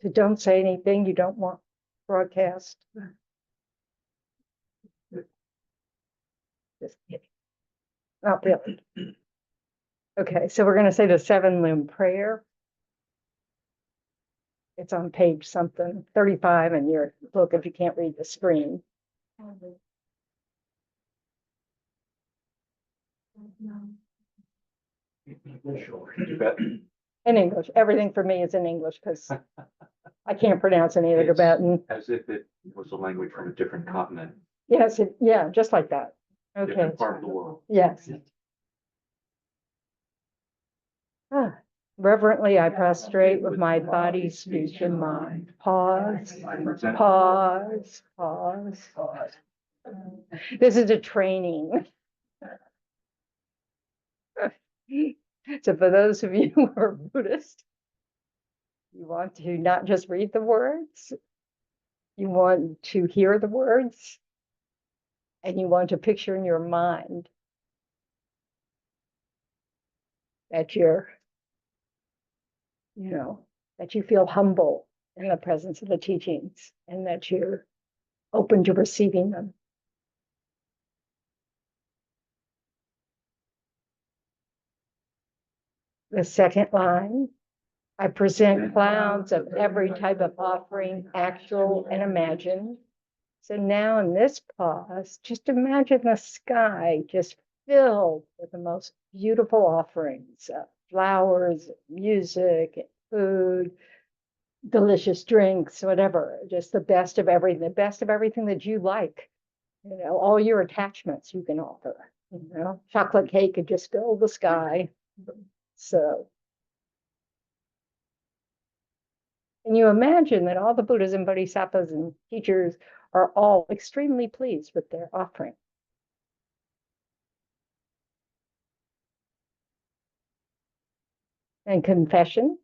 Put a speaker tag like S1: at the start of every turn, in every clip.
S1: So don't say anything you don't want broadcast. Just kidding. Not really. Okay, so we're going to say the 7 limb prayer. It's on page something, 35 in your book if you can't read the screen. In English. Everything for me is in English because I can't pronounce any of the Tibetan.
S2: As if it was a language from a different continent.
S1: Yes, yeah, just like that. Okay.
S2: Different part of the world.
S1: Yes. Reverently, I prostrate with my body, speech, and mind. Pause, pause, pause, pause. This is a training. So for those of you who are Buddhist, you want to not just read the words, you want to hear the words, and you want to picture in your mind that that you feel humble in the presence of the teachings and that you're open to receiving them. The second line, I present clouds of every type of offering, actual and imagined. So now in this pause, just imagine the sky just filled with the most beautiful offerings, flowers, music, food, delicious drinks, whatever, just the best of everything that you like. All your attachments you can offer. Chocolate cake could just fill the sky. So, and you imagine that all the Buddhas and Bodhisattvas and teachers are all extremely pleased with their offering. And confession,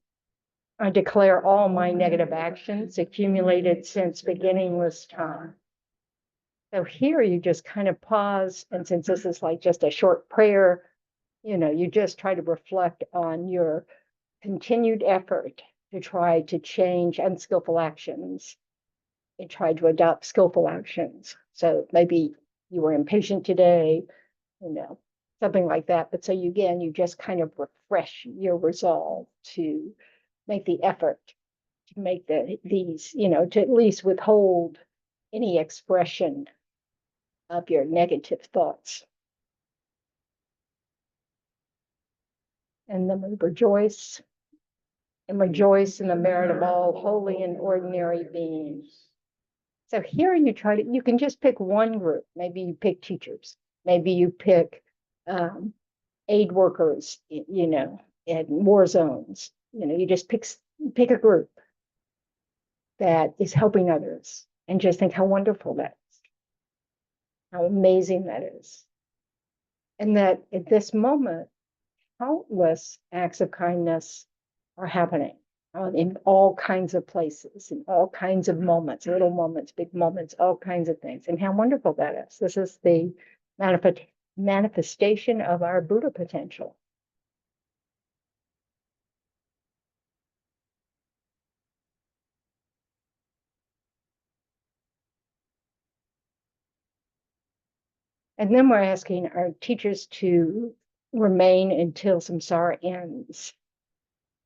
S1: I declare all my negative actions accumulated since beginningless time. So here you just kind of pause, and since this is like just a short prayer, you just try to reflect on your continued effort to try to change unskillful actions and try to adopt skillful actions. So maybe you were impatient today, something like that. But so you just kind of refresh your resolve to make the effort to make these, to at least withhold any expression of your negative thoughts. And then we rejoice in the merit of all holy and ordinary beings. So here you can just pick one group. Maybe you pick teachers. Maybe you pick aid workers, in war zones. You just pick a group that is helping others and just think how wonderful that is, how amazing that is. And that at this moment, countless acts of kindness are happening in all kinds of places, in all kinds of moments, little moments, big moments, all kinds of things. And how wonderful that is. This is the manifestation of our Buddha potential. And then we're asking our teachers to remain until samsara ends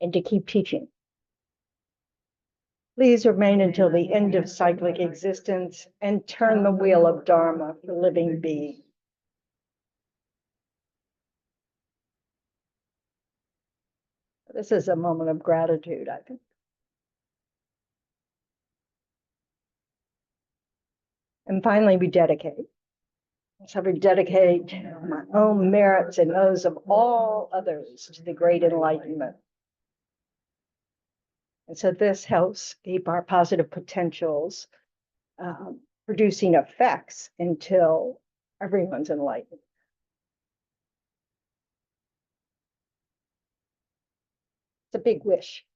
S1: and to keep teaching. Please remain until the end of cyclic existence and turn the wheel of Dharma for living beings. This is a moment of gratitude, I think. And finally, we dedicate. So we dedicate my own merits and those of all others to the great enlightenment. And so this helps keep our positive potentials producing effects until everyone's enlightened. It's a big wish.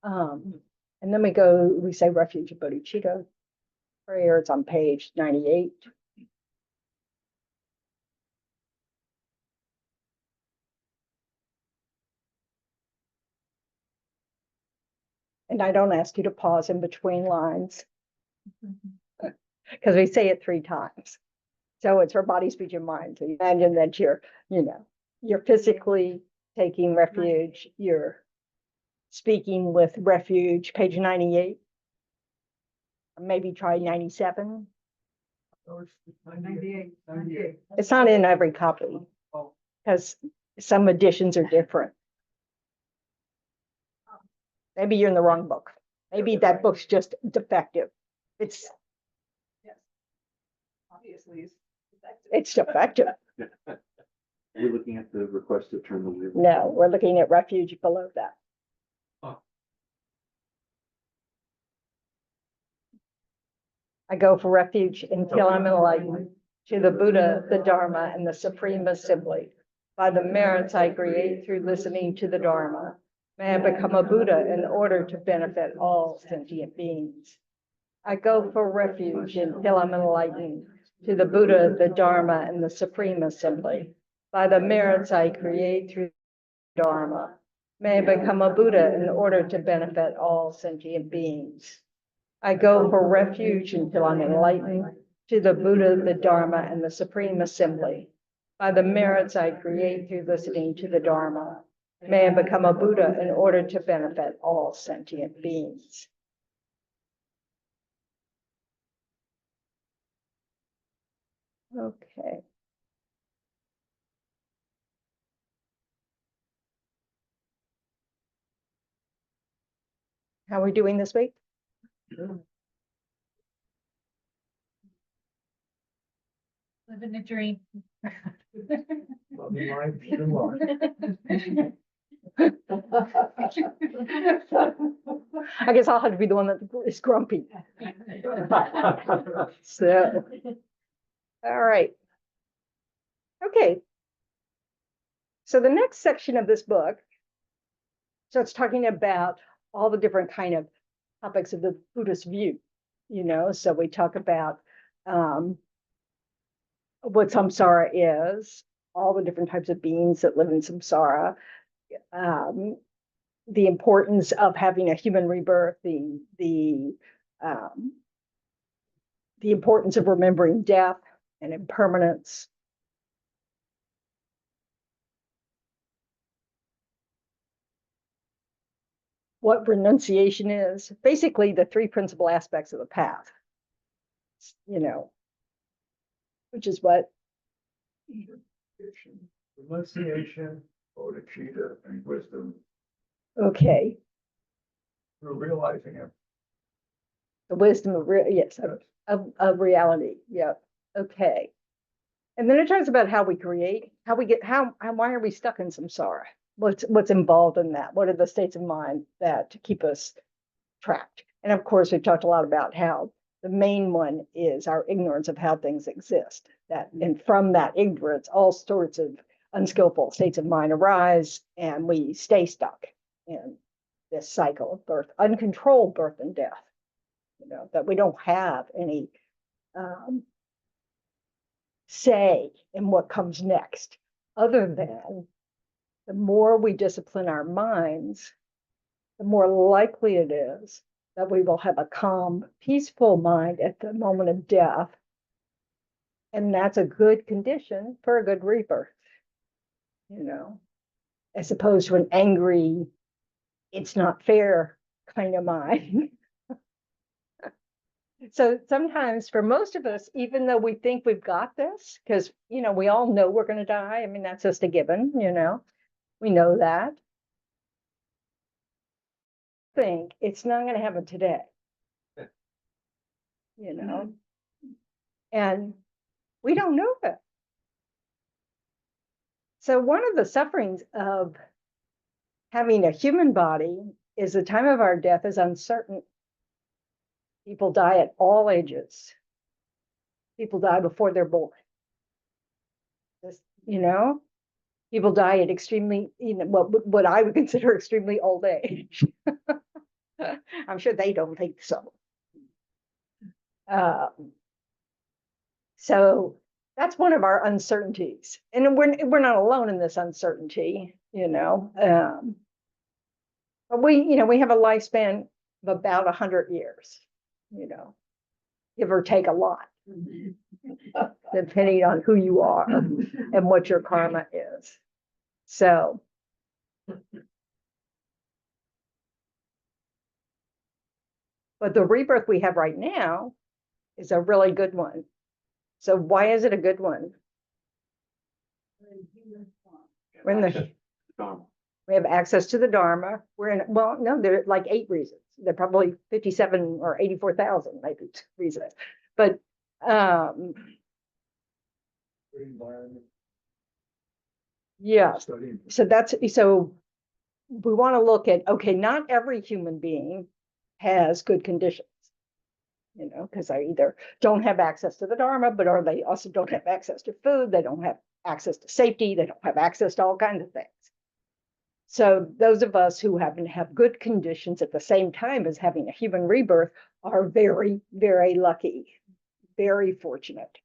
S1: And then we say refuge of bodhicitta prayer. It's on page 98. And I don't ask you to pause in between lines because we say it 3 times. So it's for body, speech, and mind. So you imagine that you're physically taking refuge, you're speaking with refuge, page 98. Maybe try 97.
S3: 98.
S1: It's not in every copy because some editions are different. Maybe you're in the wrong book. Maybe that book's just defective. It's
S3: Obviously,
S1: it's defective.
S2: Are we looking at the request to turn the wheel?
S1: No, we're looking at refuge below that.
S2: Oh.
S1: I go for refuge until I'm enlightened to the Buddha, the Dharma, and the Supreme Assembly. By the merits I create through listening to the Dharma, may I become a Buddha in order to benefit all sentient beings. I go for refuge until I'm enlightened to the Buddha, the Dharma, and the Supreme Assembly. By the merits I create through the Dharma, may I become a Buddha in order to benefit all sentient beings. I go for refuge until I'm enlightened to the Buddha, the Dharma, and the Supreme Assembly. By the merits I create through listening to the Dharma, may I become a Buddha in order to benefit all sentient beings. Okay. How are we doing this week?
S3: living a dream.
S4: Loving life, living life.
S1: I guess I'll have to be the one that is grumpy. So, all right. Okay. So the next section of this book starts talking about all the different kind of topics of the Buddhist view, so we talk about what samsara is, all the different types of beings that live in samsara, the importance of having a human rebirth, the importance of remembering death and impermanence. What renunciation is, basically the 3 principal aspects of the path, which is what?
S4: Renunciation, bodhicitta, and wisdom
S1: Okay,
S4: through realizing it.
S1: the wisdom of of reality. Yep. Okay. And then it talks about how we create, how we get, why are we stuck in samsara? What's involved in that? What are the states of mind that keep us trapped? And of course, we've talked a lot about how the main one is our ignorance of how things exist. And from that ignorance, all sorts of unskillful states of mind arise, and we stay stuck in this cycle of birth, uncontrolled birth and death. That we don't have any say in what comes next, other than the more we discipline our minds, the more likely it is that we will have a calm, peaceful mind at the moment of death. And that's a good condition for a good rebirth, as opposed to an angry, it's not fair kind of mind. So sometimes for most of us, even though we think we've got this, because, we all know we're going to die. I mean, that's just a given, we know that. Think it's not going to happen today, and we don't know that. So one of the sufferings of having a human body is the time of our death is uncertain. People die at all ages. People die before they're born. People die at extremely, what I would consider extremely old age. I'm sure they don't think so. So that's one of our uncertainties, and we're not alone in this uncertainty, but we have a lifespan of about 100 years, give or take a lot, depending on who you are and what your karma is. So, but the rebirth we have right now is a really good one. So why is it a good one? We're in the,
S2: Dharma.
S1: we have access to the Dharma. We're in, well, no, there are like 8 reasons. There are probably 57 or 84,000 maybe reasons. But
S4: Environment,
S1: yeah,
S4: study.
S1: so that's, so we want to look at, okay, not every human being has good conditions, because they either don't have access to the Dharma, but or they also don't have access to food, they don't have access to safety, they don't have access to all kinds of things. So those of us who happen to have good conditions at the same time as having a human rebirth are very, very lucky, very fortunate.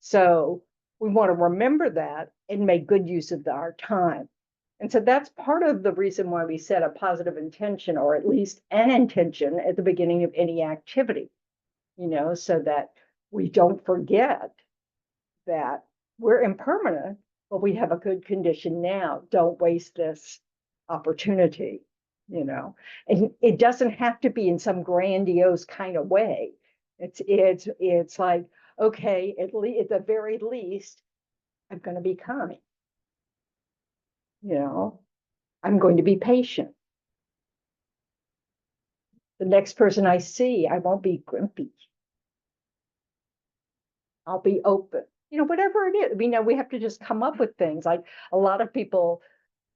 S1: So we want to remember that and make good use of our time. And so that's part of the reason why we set a positive intention, or at least an intention at the beginning of any activity, so that we don't forget that we're impermanent, but we have a good condition now. Don't waste this opportunity, and it doesn't have to be in some grandiose kind of way. It's like, okay, at the very least, I'm going to be kind. I'm going to be patient. The next person I see, I won't be grumpy. I'll be open. Whatever it is. We have to just come up with things. Like a lot of people,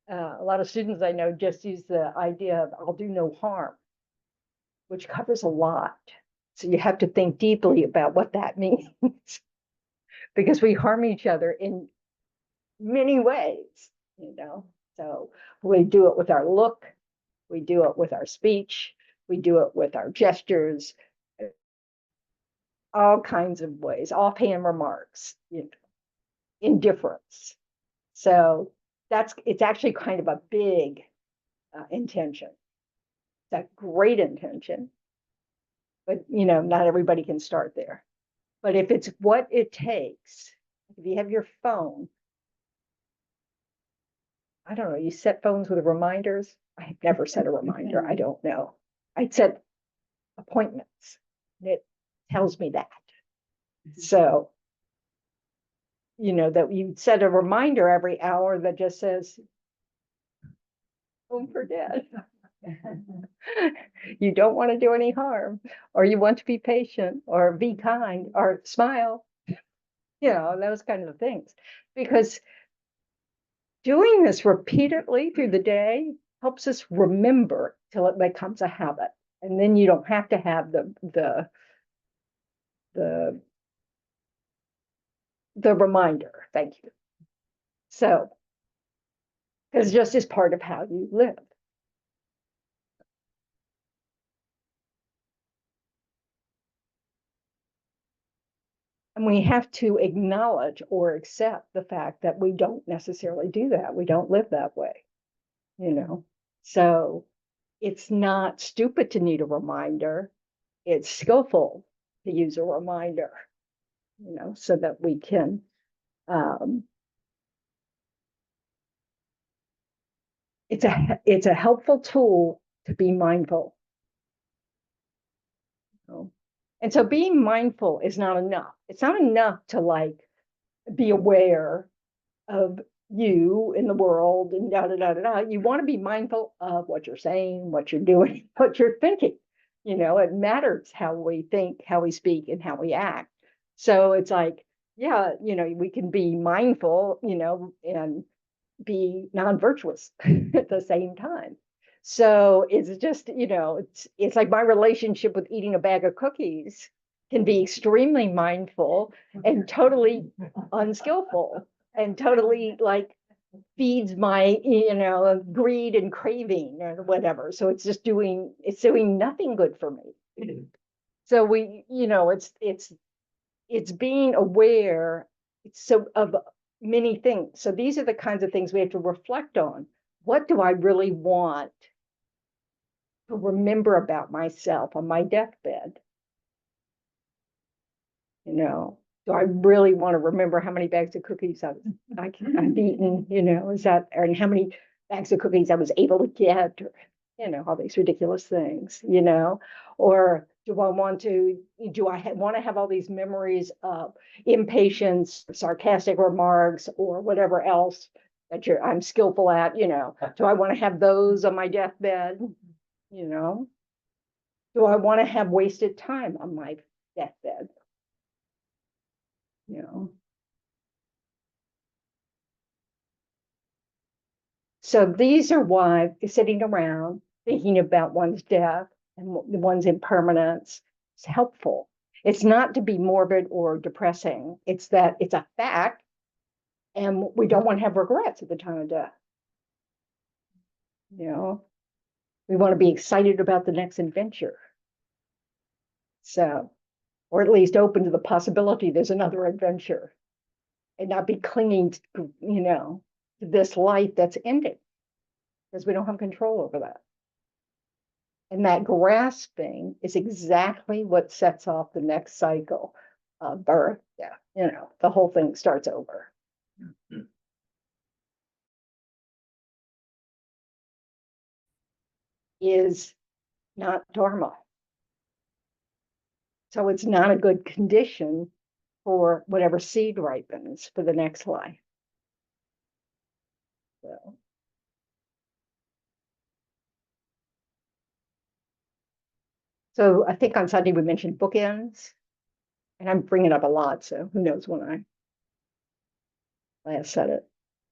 S1: a lot of students I know just use the idea of I'll do no harm, which covers a lot. So you have to think deeply about what that means, because we harm each other in many ways, So we do it with our look, we do it with our speech, we do it with our gestures, all kinds of ways, offhand remarks, indifference. So it's actually kind of a big intention. It's a great intention, but not everybody can start there. But if it's what it takes, if you have your phone, I don't know, you set phones with reminders. I've never set a reminder. I don't know. I set appointments. It tells me that. So, that you set a reminder every hour that just says, don't forget. You don't want to do any harm, or you want to be patient, or be kind, or smile, those kinds of things. Because doing this repeatedly through the day helps us remember till it becomes a habit. And then you don't have to have the reminder. Thank you. So, because just is part of how you live. And we have to acknowledge or accept the fact that we don't necessarily do that. We don't live that way, So it's not stupid to need a reminder. It's skillful to use a reminder, so that we can it's a helpful tool to be mindful. And so being mindful is not enough. It's not enough to be aware of you in the world and da da da da da. You want to be mindful of what you're saying, what you're doing, what you're thinking. It matters how we think, how we speak, and how we act. So it's like, yeah, we can be mindful, and be non-virtuous at the same time. So it's just, it's like my relationship with eating a bag of cookies can be extremely mindful and totally unskillful, and totally feeds my, greed and craving or whatever. So it's just doing nothing good for me. So it's being aware of many things. So these are the kinds of things we have to reflect on. What do I really want to remember about myself on my deathbed? You know, do I really want to remember how many bags of cookies I've eaten, you know, is that, and how many bags of cookies I was able to get, or, you know, all these ridiculous things, you know, or do I want to, want to have all these memories of impatience, sarcastic remarks, or whatever else that I'm skillful at, you know, do I want to have those on my deathbed, you know? Do I want to have wasted time on my deathbed? You know, so these are why sitting around thinking about one's death and one's impermanence is helpful. It's not to be morbid or depressing. It's that it's a fact, and we don't want to have regrets at the time of death. You know, we want to be excited about the next adventure. So, or at least open to the possibility there's another adventure, and not be clinging to, you know, to this life that's ending, because we don't have control over that. And that grasping is exactly what sets off the next cycle of birth. Yeah, you know, the whole thing starts over. Is not dharma. So it's not a good condition for whatever seed ripens for the next life. So I think on Sunday we mentioned bookends, and I'm bringing it up a lot, so who knows when I last said it,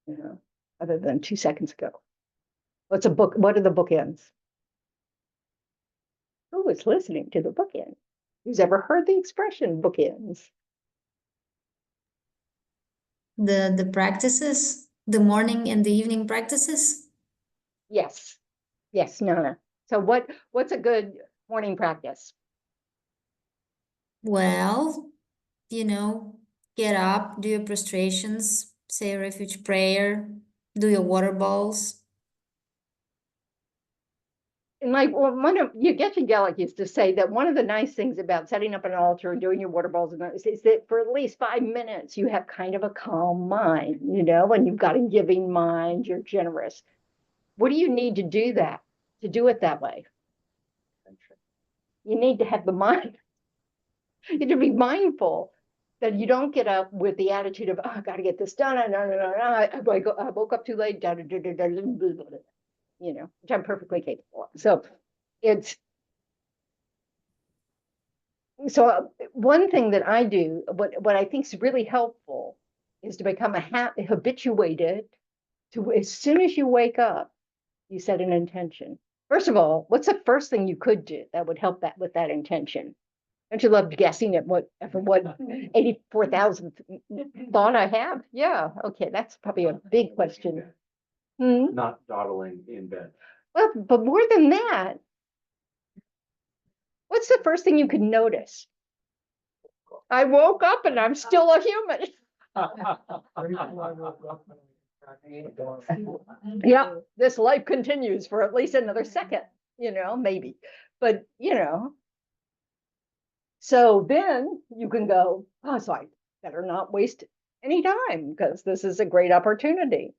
S1: you know, other than 2 seconds ago. What's a book? What are the bookends? Who was listening to the bookend? Who's ever heard the expression bookends?
S5: The practices, the morning and the evening practices.
S1: Yes, yes, Nana. So what's a good morning practice?
S5: Well, you know, get up, do your prostrations, say a refuge prayer, do your water bowls.
S1: And like, well, you get to Gellick used to say that one of the nice things about setting up an altar and doing your water bowls is that for at least 5 minutes you have kind of a calm mind, you know, and you've got a giving mind, you're generous. What do you need to do that, to do it that way? You need to have the mind. You need to be mindful that you don't get up with the attitude of, oh, I got to get this done. I woke up too late, you know, which I'm perfectly capable of. So it's, so one thing that I do, what I think is really helpful is to become habituated to, as soon as you wake up, you set an intention. First of all, what's the first thing you could do that would help that with that intention? Don't you love guessing at what 84,000 thought I have? Yeah, okay, that's probably a big question.
S2: Not dawdling in bed.
S1: Well, but more than that, what's the first thing you could notice? I woke up and I'm still a human. Yeah, this life continues for at least another second, you know, maybe. But, you know, so then you can go, oh, so I better not waste any time because this is a great opportunity.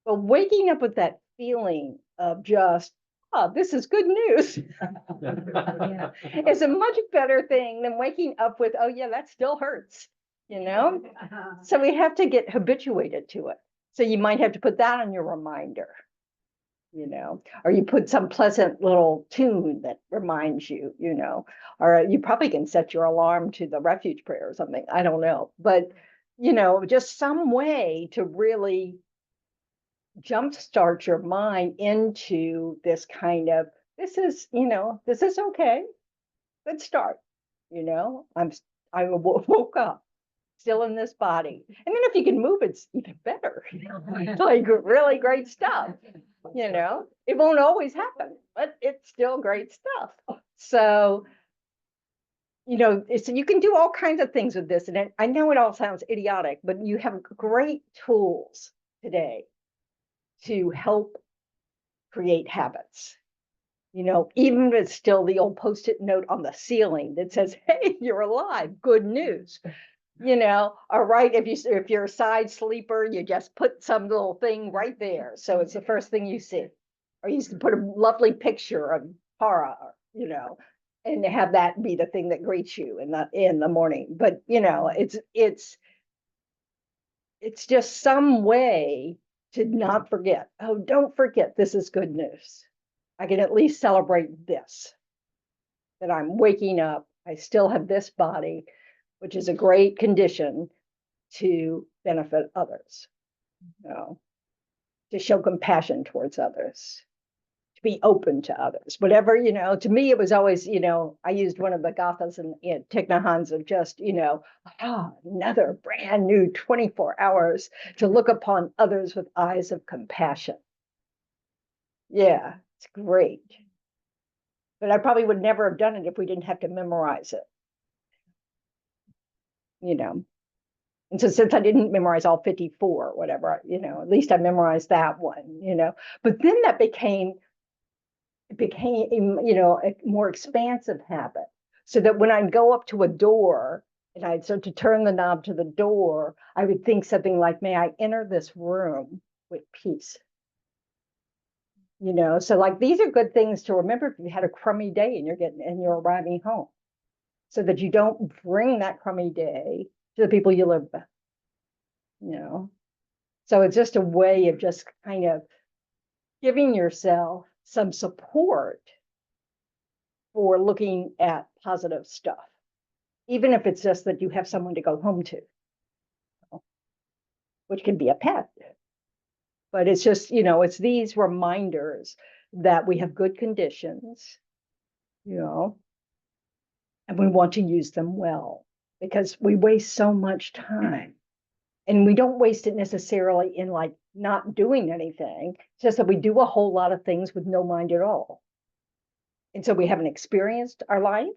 S1: But waking up with that feeling of just, oh, this is good news is a much better thing than waking up with, oh, yeah, that still hurts, you know? So we have to get habituated to it. So you might have to put that on your reminder, you know, or you put some pleasant little tune that reminds you, you know, or you probably can set your alarm to the refuge prayer or something. I don't know, but, you know, just some way to really jumpstart your mind into this kind of, this is, you know, this is okay. Good start. You know, I woke up still in this body. And then if you can move, it's even better. You know, like really great stuff. You know, it won't always happen, but it's still great stuff. So, you know, so you can do all kinds of things with this. And I know it all sounds idiotic, but you have great tools today to help create habits. You know, even if it's still the old post-it note on the ceiling that says, hey, you're alive, good news. You know, or right, if you're a side sleeper, you just put some little thing right there. So it's the first thing you see. Or you used to put a lovely picture of Tara, you know, and have that be the thing that greets you in the morning. But you know, it's just some way to not forget. Oh, don't forget, this is good news. I can at least celebrate this, that I'm waking up. I still have this body, which is a great condition to benefit others, you know, to show compassion towards others, to be open to others. Whatever, you know, to me, it was always, you know, I used one of the gathas and Thich Nhat Hanh's of just, you know, another brand new 24 hours to look upon others with eyes of compassion. Yeah, it's great. But I probably would never have done it if we didn't have to memorize it. You know, and so since I didn't memorize all 54 or whatever, you know, at least I memorized that one, you know. But then that became, you know, a more expansive habit. So that when I'd go up to a door and I'd start to turn the knob to the door, I would think something like, may I enter this room with peace? You know, so like these are good things to remember if you had a crummy day and you're arriving home, so that you don't bring that crummy day to the people you live with. You know, so it's just a way of just kind of giving yourself some support for looking at positive stuff, even if it's just that you have someone to go home to, which can be a pet. But it's just, you know, it's these reminders that we have good conditions, you know, and we want to use them well, because we waste so much time. And we don't waste it necessarily in like not doing anything. It's just that we do a whole lot of things with no mind at all. And so we haven't experienced our life,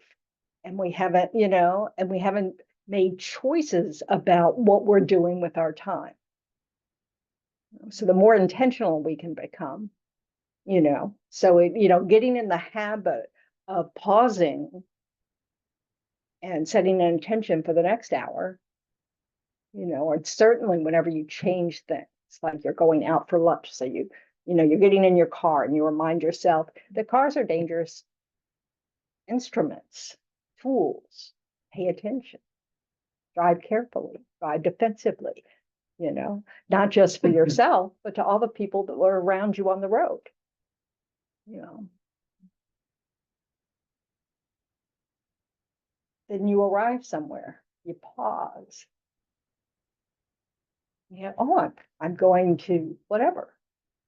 S1: and we haven't, you know, and we haven't made choices about what we're doing with our time. So the more intentional we can become, you know, so it, you know, getting in the habit of pausing and setting an intention for the next hour, you know, or certainly whenever you change things, like you're going out for lunch. So you know, you're getting in your car and you remind yourself that cars are dangerous instruments, tools. Pay attention, drive carefully, drive defensively, you know, not just for yourself, but to all the people that are around you on the road, you know. Then you arrive somewhere, you pause. Yeah, oh, I'm going to whatever.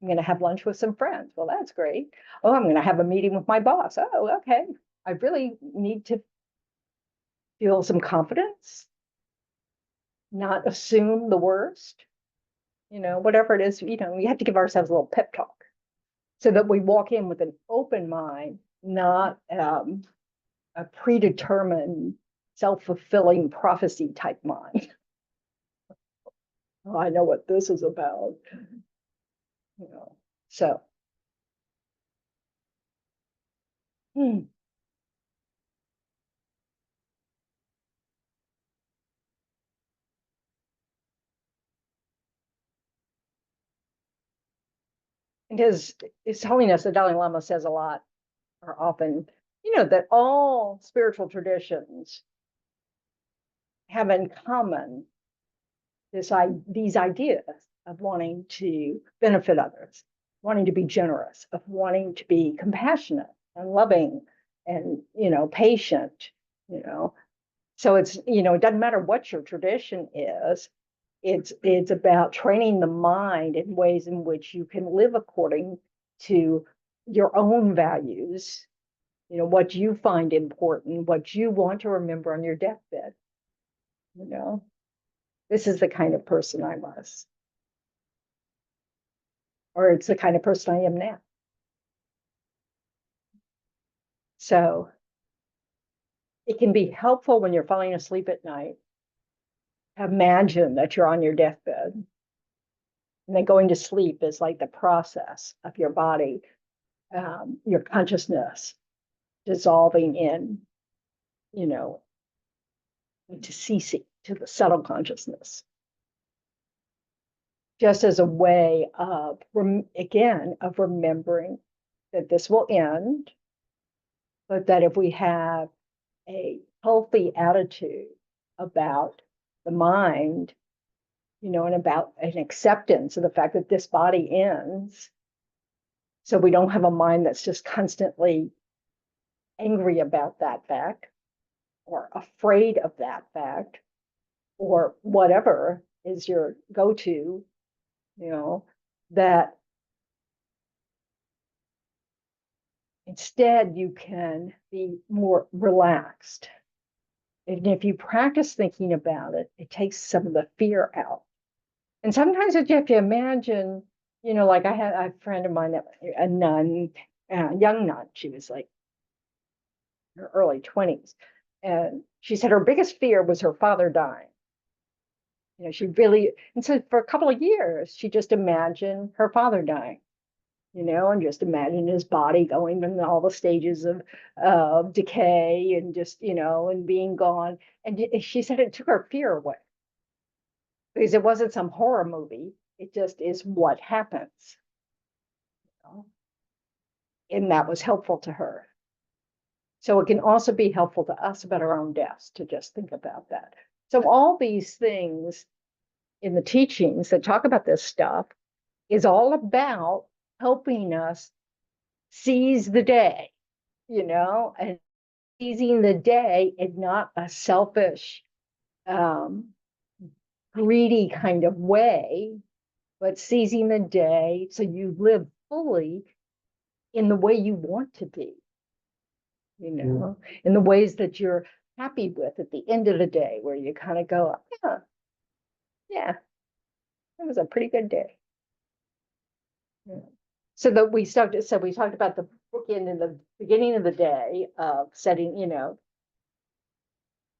S1: I'm going to have lunch with some friends. Well, that's great. Oh, I'm going to have a meeting with my boss. Oh, okay. I really need to feel some confidence, not assume the worst, you know, whatever it is, you know, we have to give ourselves a little pep talk so that we walk in with an open mind, not a predetermined, self-fulfilling prophecy type mind. Oh, I know what this is about, you know, so. And His Holiness, the Dalai Lama, says a lot, or often, you know, that all spiritual traditions have in common these ideas of wanting to benefit others, wanting to be generous, of wanting to be compassionate and loving and, you know, patient, you know. So it's, you know, it doesn't matter what your tradition is. It's about training the mind in ways in which you can live according to your own values, you know, what you find important, what you want to remember on your deathbed. You know, this is the kind of person I was, or it's the kind of person I am now. So it can be helpful when you're falling asleep at night. Imagine that you're on your deathbed, and then going to sleep is like the process of your body your consciousness dissolving in, into ceasing, to the subtle consciousness. Just as a way of, again, of remembering that this will end, but that if we have a healthy attitude about the mind, and about an acceptance of the fact that this body ends, so we don't have a mind that's just constantly angry about that fact or afraid of that fact or whatever is your go-to, that instead you can be more relaxed. And if you practice thinking about it, it takes some of the fear out. And sometimes you have to imagine, like I had a friend of mine, a nun, a young nun, she was like in her early 20s. And she said her biggest fear was her father dying. She really, and so for a couple of years, she just imagined her father dying, and just imagined his body going in all the stages of decay and just, and being gone. And she said it took her fear away because it wasn't some horror movie. It just is what happens. And that was helpful to her. So it can also be helpful to us about our own deaths to just think about that. So all these things in the teachings that talk about this stuff is all about helping us seize the day, and seizing the day in not a selfish, greedy kind of way, but seizing the day so you live fully in the way you want to be, in the ways that you're happy with at the end of the day, where you kind of go, yeah, that was a pretty good day. Yeah. So that we talked about the bookend in the beginning of the day of setting,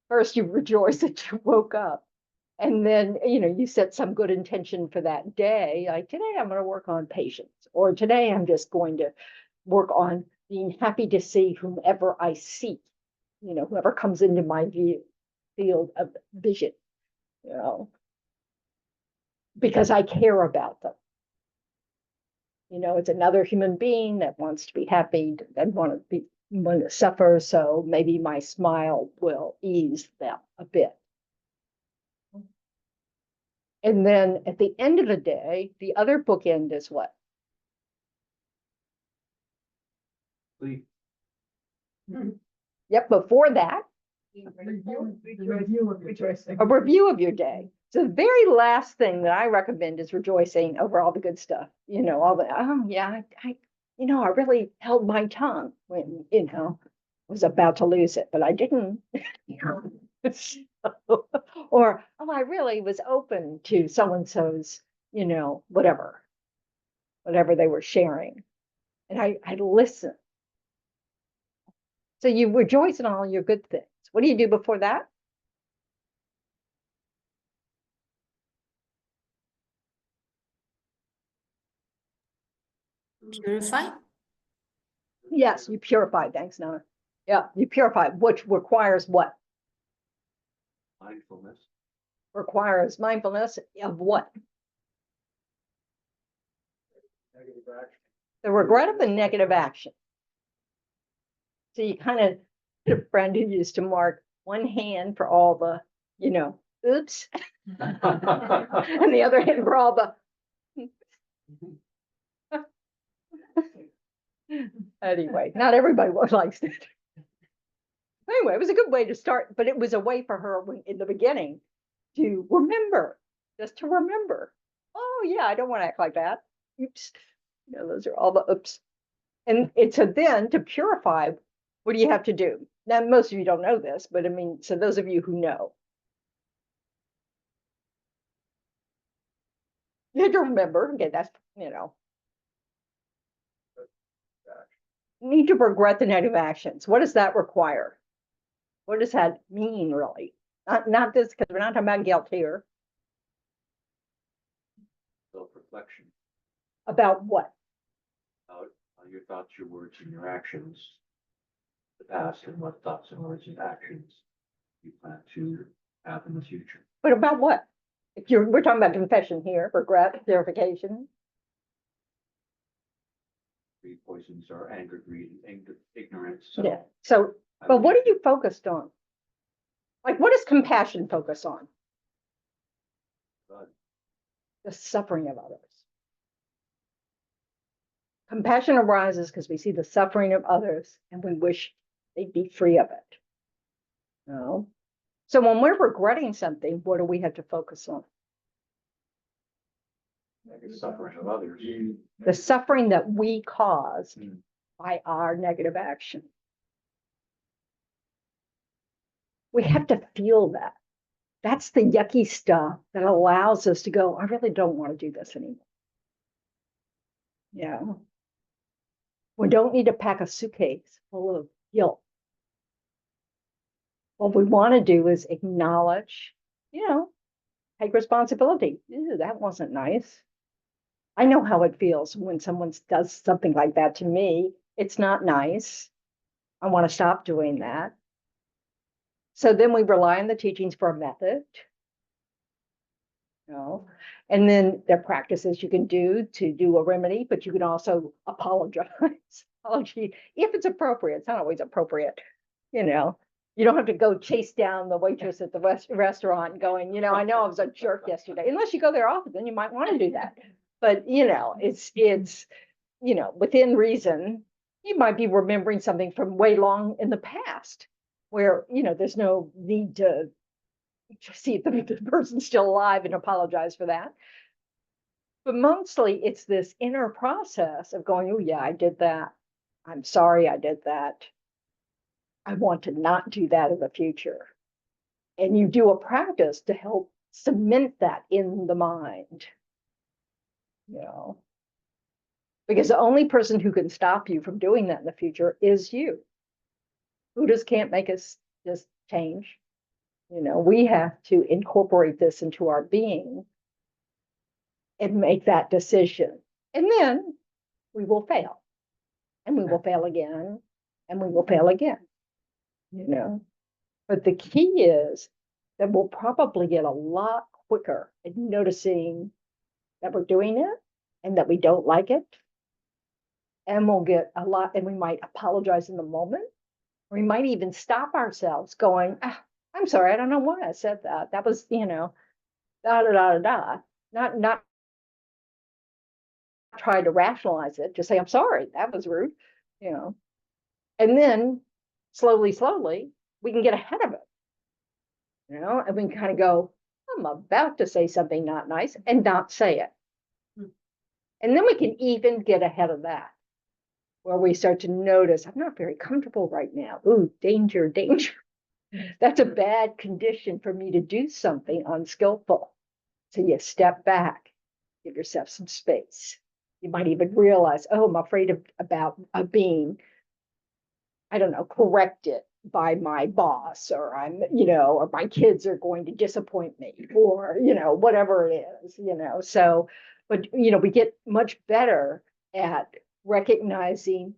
S1: first you rejoice that you woke up. And then, you set some good intention for that day. Like today, I'm going to work on patience, or today I'm just going to work on being happy to see whomever I see, whoever comes into my field of vision, because I care about them. It's another human being that wants to be happy and want to suffer. So maybe my smile will ease them a bit. And then at the end of the day, the other bookend is what?
S2: Sleep.
S1: Yep, before that,
S3: Rejoicing.
S1: a review of your day. So the very last thing that I recommend is rejoicing over all the good stuff. All the, I really held my tongue when, was about to lose it, but I didn't. Or, I really was open to so-and-so's, whatever they were sharing. And I listened. So you rejoice in all your good things. What do you do before that?
S5: Purify.
S1: Yes, you purify. Thanks, Nana. Yeah, you purify, which requires what?
S2: Mindfulness.
S1: Requires mindfulness of what?
S4: Negative action.
S1: The regret of the negative action. So you kind of, a friend who used to mark one hand for all the, oops, and the other hand for all the. Anyway, not everybody likes it. Anyway, it was a good way to start, but it was a way for her in the beginning to remember, just to remember. Oh yeah, I don't want to act like that. Oops. Those are all the oops. And it's a then to purify, what do you have to do? Now, most of you don't know this, but I mean, so those of you who know, you have to remember, okay, that's, need to regret the negative actions. What does that require? What does that mean, really? Not this, because we're not talking about guilt here.
S2: Self-reflection.
S1: About what?
S2: How you're thoughts, your words, and your actions, the past, and what thoughts and words and actions you plan to have in the future.
S1: But about what? If we're talking about confession here, regret, purification.
S2: Three poisons are anger, greed, and ignorance.
S1: Yeah. So, but what are you focused on? Like, what does compassion focus on? The suffering of others. Compassion arises because we see the suffering of others and we wish they'd be free of it. No. So when we're regretting something, what do we have to focus on?
S2: The suffering of others.
S1: The suffering that we caused
S2: Mm.
S1: by our negative action. We have to feel that. That's the yucky stuff that allows us to go, I really don't want to do this anymore. Yeah. We don't need to pack a suitcase full of guilt. What we want to do is acknowledge, take responsibility. Ew, that wasn't nice. I know how it feels when someone does something like that to me. It's not nice. I want to stop doing that. So then we rely on the teachings for a method. And then there are practices you can do to do a remedy, but you can also apologize. Apology, if it's appropriate. It's not always appropriate. You don't have to go chase down the waitress at the restaurant going, I know I was a jerk yesterday. Unless you go there often, then you might want to do that. But, it's within reason. You might be remembering something from way long in the past where, there's no need to see if the person's still alive and apologize for that. But mostly it's this inner process of going, oh yeah, I did that. I'm sorry I did that. I want to not do that in the future. And you do a practice to help cement that in the mind. Because the only person who can stop you from doing that in the future is you. Buddhists can't make us just change. We have to incorporate this into our being and make that decision. And then we will fail. And we will fail again. And we will fail again. But the key is that we'll probably get a lot quicker at noticing that we're doing it and that we don't like it. And we'll get a lot, and we might apologize in the moment. We might even stop ourselves going, I'm sorry, I don't know why I said that. That was, da da da da. Not try to rationalize it, just say, I'm sorry, that was rude, And then slowly, we can get ahead of it, and we can kind of go, I'm about to say something not nice and not say it. And then we can even get ahead of that, where we start to notice, I'm not very comfortable right now. Ooh, danger, danger. That's a bad condition for me to do something unskillful. So you step back, give yourself some space. You might even realize, I'm afraid about being, I don't know, corrected by my boss, or or my kids are going to disappoint me, or, whatever it is, So, but, we get much better at recognizing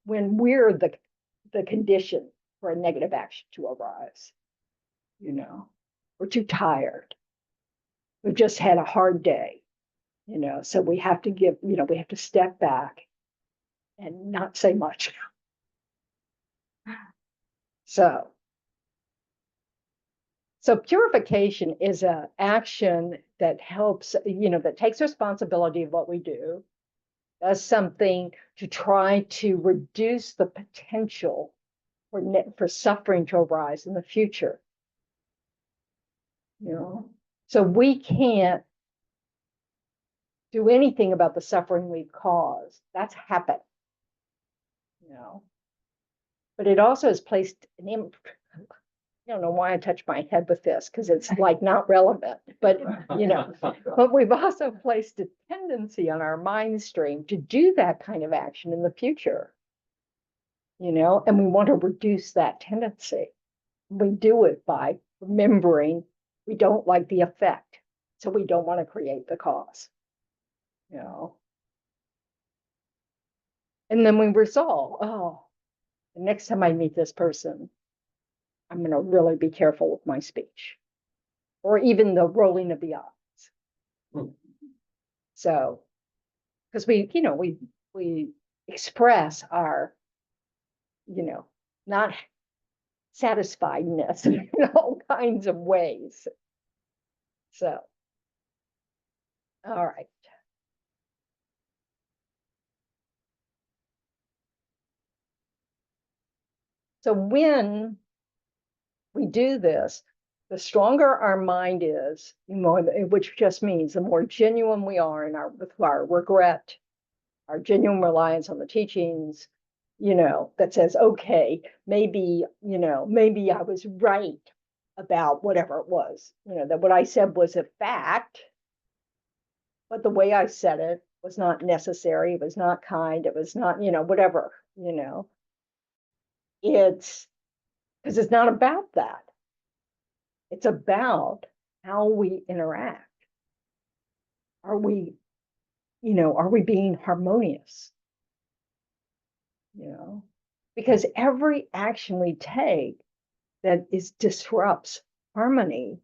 S1: when we're the condition for a negative action to arise. We're too tired. We've just had a hard day, so we have to we have to step back and not say much. So purification is an action that helps, that takes responsibility of what we do, does something to try to reduce the potential for suffering to arise in the future. So we can't do anything about the suffering we've caused. That's happened. But it also has placed an I don't know why I touched my head with this, because it's like not relevant, but but we've also placed a tendency on our mind stream to do that kind of action in the future. And we want to reduce that tendency. We do it by remembering we don't like the effect, so we don't want to create the cause. And then we resolve, oh, the next time I meet this person, I'm going to really be careful with my speech, or even the rolling of the eyes.
S2: Hmm.
S1: So, because we express our, not satisfiedness in all kinds of ways. So, all right. So when we do this, the stronger our mind is, which just means the more genuine we are with our regret, our genuine reliance on the teachings, that says, okay, maybe I was right about whatever it was, that what I said was a fact, but the way I said it was not necessary, it was not kind, it was not, whatever, it's because it's not about that. It's about how we interact. Are we being harmonious? Because every action we take that disrupts harmony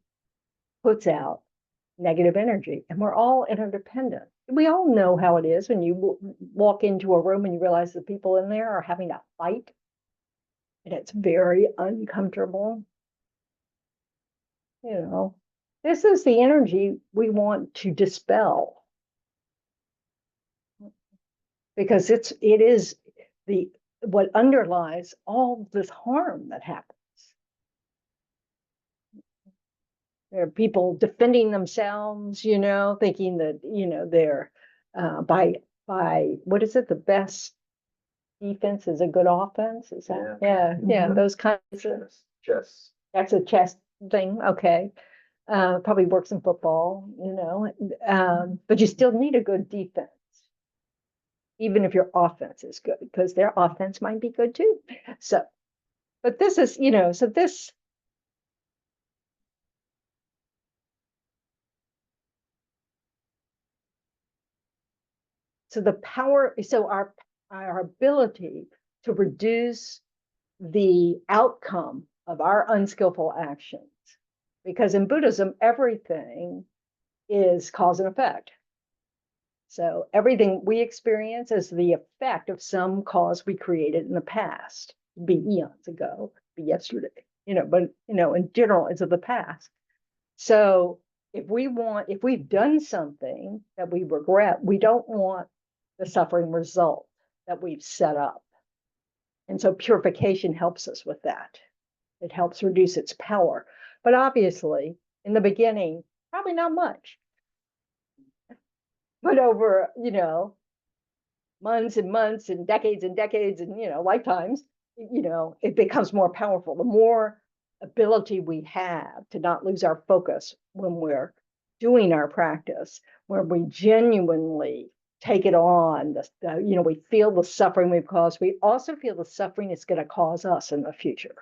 S1: puts out negative energy, and we're all interdependent. We all know how it is when you walk into a room and you realize the people in there are having a fight, and it's very uncomfortable. This is the energy we want to dispel, because it is what underlies all this harm that happens. There are people defending themselves, thinking that, they're by what is it? The best defense is a good offense. Is that? Yeah. Those kinds of.
S2: Chess.
S1: That's a chess thing. Okay. Probably works in football, but you still need a good defense, even if your offense is good, because their offense might be good too. So, but this is, so this. So the power, so our ability to reduce the outcome of our unskillful actions, because in Buddhism, everything is cause and effect. So everything we experience is the effect of some cause we created in the past, be eons ago, be yesterday, but in general, it's of the past. So if we've done something that we regret, we don't want the suffering result that we've set up. And so purification helps us with that. It helps reduce its power. But obviously, in the beginning, probably not much. But over, months and months and decades and lifetimes, it becomes more powerful. The more ability we have to not lose our focus when we're doing our practice, where we genuinely take it on, we feel the suffering we've caused. We also feel the suffering it's going to cause us in the future.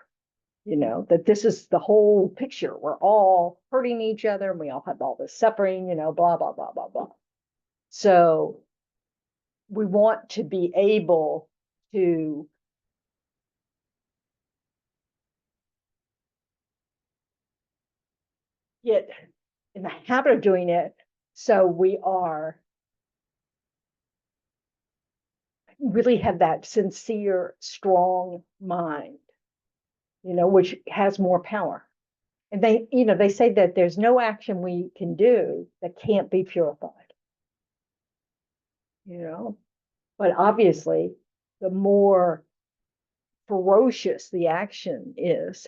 S1: That this is the whole picture. We're all hurting each other, and we all have all this suffering, blah, blah, blah, blah, blah. So we want to be able to get in the habit of doing it, so we really have that sincere, strong mind, which has more power. And they say that there's no action we can do that can't be purified. But obviously, the more ferocious the action is,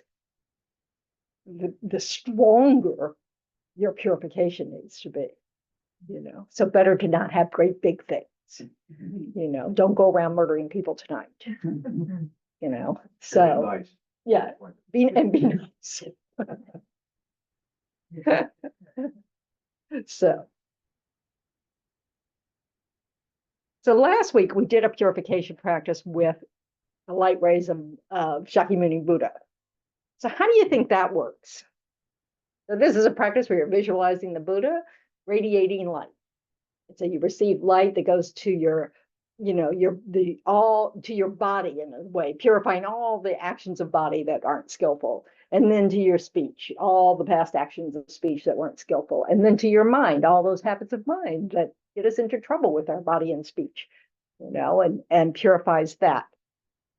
S1: the stronger your purification needs to be. So better to not have great big things. Don't go around murdering people tonight. So
S2: Nice.
S1: yeah, be nice. So last week we did a purification practice with the light rays of Shakyamuni Buddha. So how do you think that works? So this is a practice where you're visualizing the Buddha radiating light. And so you receive light that goes to your you know, all to your body in a way, purifying all the actions of body that aren't skillful. And then to your speech, all the past actions of speech that weren't skillful. And then to your mind, all those habits of mind that get us into trouble with our body and speech, you know, and purifies that.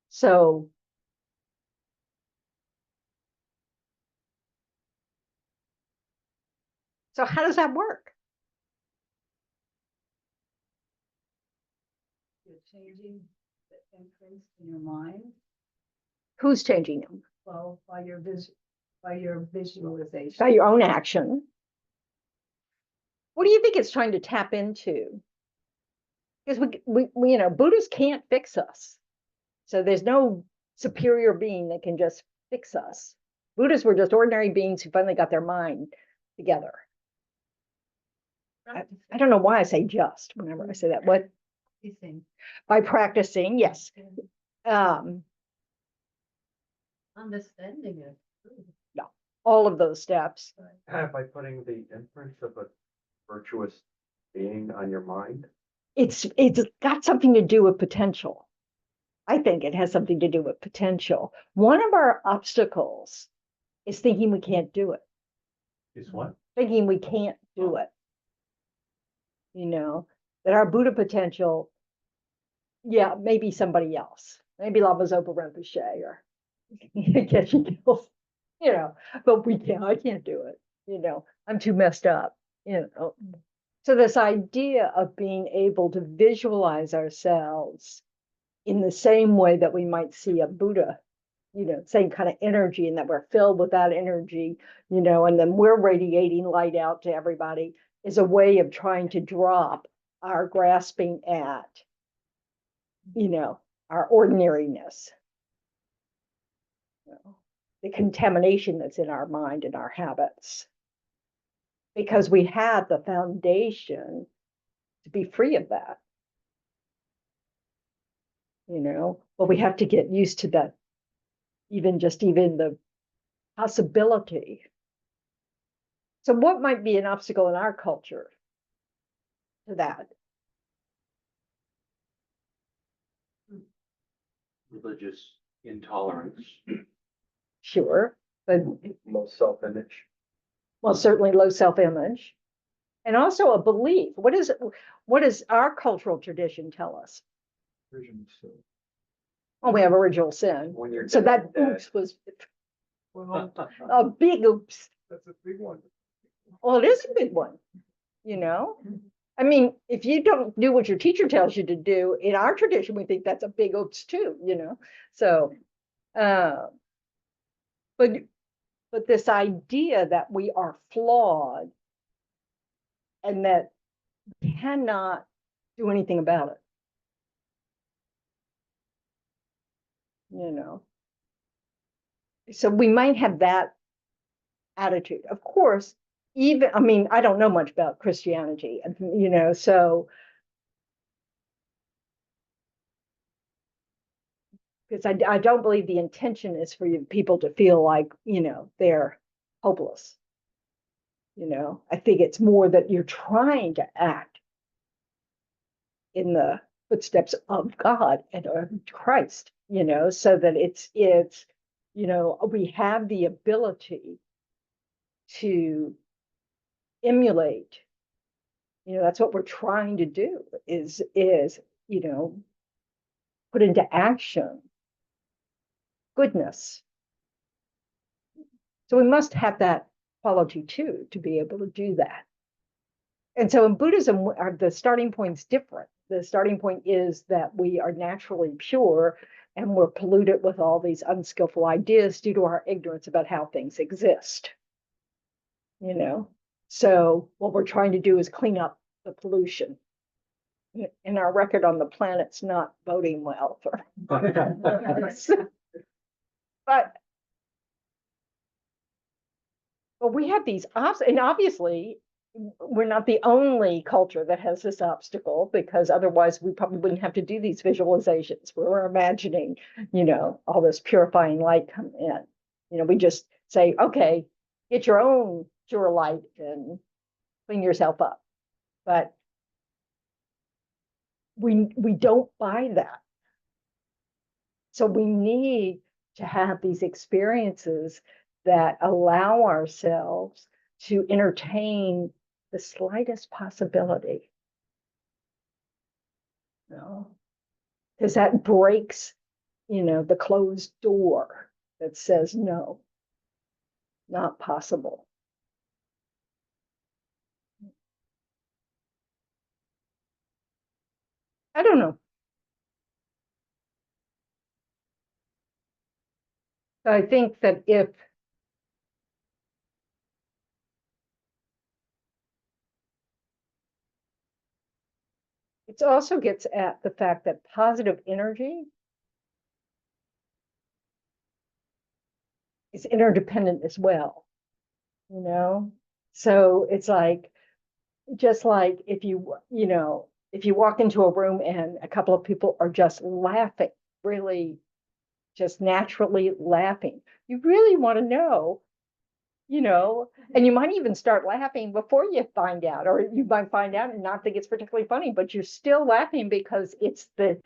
S1: So how does that work?
S3: You're changing the entrance in your mind,
S1: Who's changing them?
S3: well, by your visualization.
S1: By your own action. What do you think it's trying to tap into? Because we you know, Buddhists can't fix us. So there's no superior being that can just fix us. Buddhists were just ordinary beings who finally got their mind together. I don't know why I say just whenever I say that. What?
S3: Practicing.
S1: By practicing, yes.
S3: Understanding it.
S1: All of those steps.
S2: By putting the imprint of a virtuous being on your mind.
S1: It's got something to do with potential. I think it has something to do with potential. One of our obstacles is thinking we can't do it.
S2: Is what?
S1: Thinking we can't do it. You know, that our Buddha potential, yeah, maybe somebody else, maybe Lama Zopa Rinpoche or Geshe Gills, you know, but I can't do it. You know, I'm too messed up, you know. So this idea of being able to visualize ourselves in the same way that we might see a Buddha, you know, same kind of energy, and that we're filled with that energy, you know, and then we're radiating light out to everybody, is a way of trying to drop our grasping at, you know, our ordinariness, you know, the contamination that's in our mind and our habits. Because we have the foundation to be free of that, you know, but we have to get used to that, even the possibility. So what might be an obstacle in our culture to that?
S2: Religious intolerance.
S1: Sure, but
S2: Low self-image.
S1: well, certainly low self-image, and also a belief. What does our cultural tradition tell us? Oh, we have original sin.
S2: When you're
S1: So
S2: dead,
S1: that oops was
S4: Well,
S1: a big oops.
S4: that's a big one.
S1: Well, it is a big one, you know? I mean, if you don't do what your teacher tells you to do, in our tradition, we think that's a big oops too, you know? So, but this idea that we are flawed and that we cannot do anything about it, you know? So we might have that attitude. Of course, even, I mean, I don't know much about Christianity, you know, so because I don't believe the intention is for people to feel like, you know, they're hopeless. You know, I think it's more that you're trying to act in the footsteps of God and of Christ, you know, so that it's, you know, we have the ability to emulate, you know, that's what we're trying to do is, you know, put into action goodness. So we must have that quality too, to be able to do that. And so in Buddhism, the starting point's different. The starting point is that we are naturally pure and we're polluted with all these unskillful ideas due to our ignorance about how things exist. You know, so what we're trying to do is clean up the pollution. And our record on the planet's not boding well for but we have these and obviously we're not the only culture that has this obstacle, because otherwise we probably wouldn't have to do these visualizations where we're imagining, you know, all this purifying light come in. You know, we just say, okay, get your own pure light and clean yourself up. But we don't buy that. So we need to have these experiences that allow ourselves to entertain the slightest possibility. You know, because that breaks, the closed door that says no, not possible. I don't know. I think that if it also gets at the fact that positive energy is interdependent as well, So it's like, just like if if you walk into a room and a couple of people are just laughing, really just naturally laughing, you really want to know, and you might even start laughing before you find out, or you might find out and not think it's particularly funny, but you're still laughing because it's the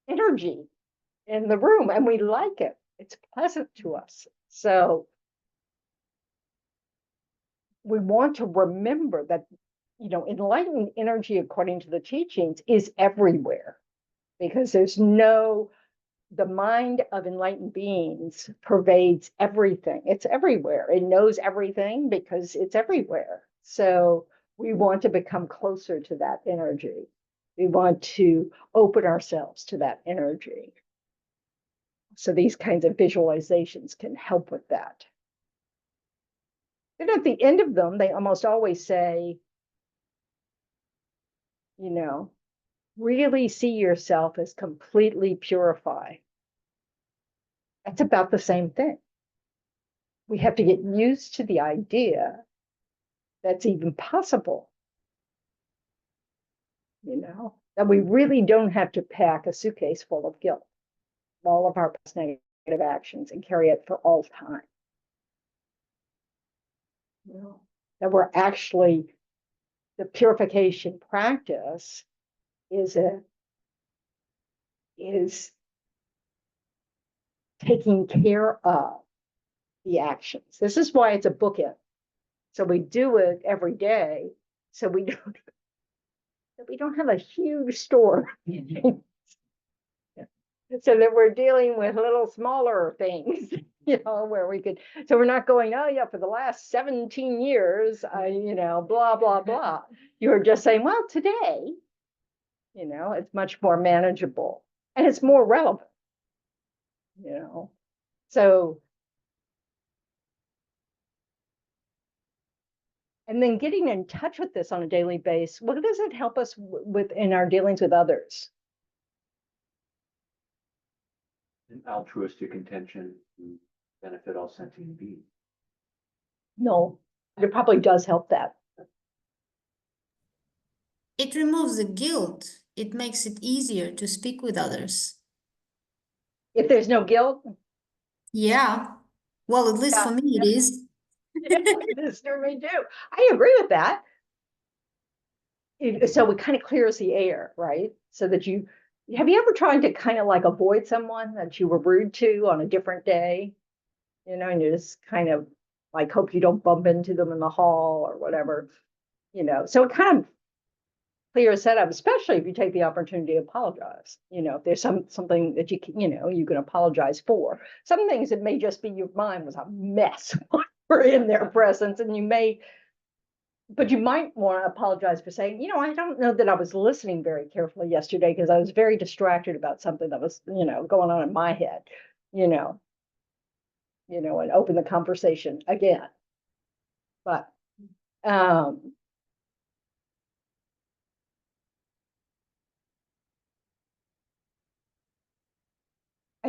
S1: energy in the room and we like it. It's pleasant to us. So we want to remember that, enlightened energy, according to the teachings, is everywhere, because the mind of enlightened beings pervades everything. It's everywhere. It knows everything because it's everywhere. So we want to become closer to that energy. We want to open ourselves to that energy. So these kinds of visualizations can help with that. And at the end of them, they almost always say, really see yourself as completely purified. That's about the same thing. We have to get used to the idea that's even possible, that we really don't have to pack a suitcase full of guilt, all of our past negative actions, and carry it for all time. That we're actually, the purification practice is taking care of the actions. This is why it's a bookend. So we do it every day, so we don't have a huge store. So that we're dealing with little smaller things, where we could, so we're not going, oh yeah, for the last 17 years, blah, blah, blah. You're just saying, well, today, it's much more manageable and it's more relevant, so. And then getting in touch with this on a daily basis, what does it help us with in our dealings with others?
S2: An altruistic intention to benefit all sentient beings.
S1: No, it probably does help that.
S5: It removes the guilt. It makes it easier to speak with others.
S1: If there's no guilt.
S5: Yeah. Well, at least for me, it is.
S1: Yeah, it is for me too. I agree with that. So it kind of clears the air, right? So that have you ever tried to kind of like avoid someone that you were rude to on a different day? And you just kind of like hope you don't bump into them in the hall or whatever, So it kind of clears that up, especially if you take the opportunity to apologize. If there's something that you can apologize for. Some things it may just be your mind was a mess when we're in their presence, and but you might want to apologize for saying, I don't know that I was listening very carefully yesterday because I was very distracted about something that was, going on in my head, and open the conversation again. But I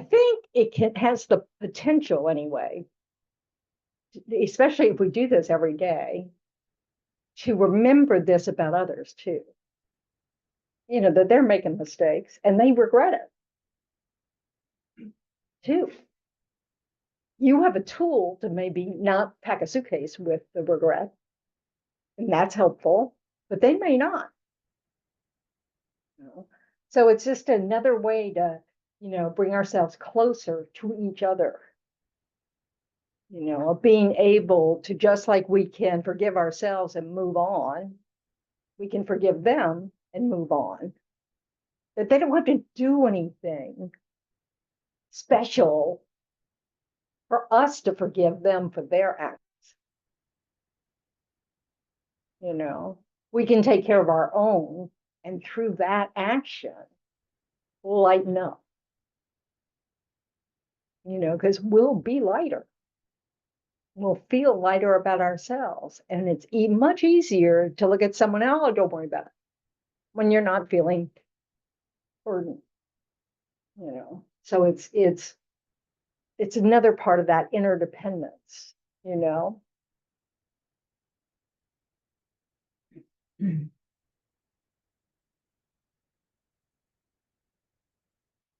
S1: think it has the potential anyway, especially if we do this every day, to remember this about others too. That they're making mistakes and they regret it too. You have a tool to maybe not pack a suitcase with the regret, and that's helpful, but they may not. So it's just another way to, bring ourselves closer to each other. Of being able to, just like we can forgive ourselves and move on, we can forgive them and move on. That they don't have to do anything special for us to forgive them for their acts. We can take care of our own, and through that action, lighten up. Because we'll be lighter. We'll feel lighter about ourselves. And it's much easier to look at someone else, oh, don't worry about it, when you're not feeling burdened. So it's another part of that interdependence,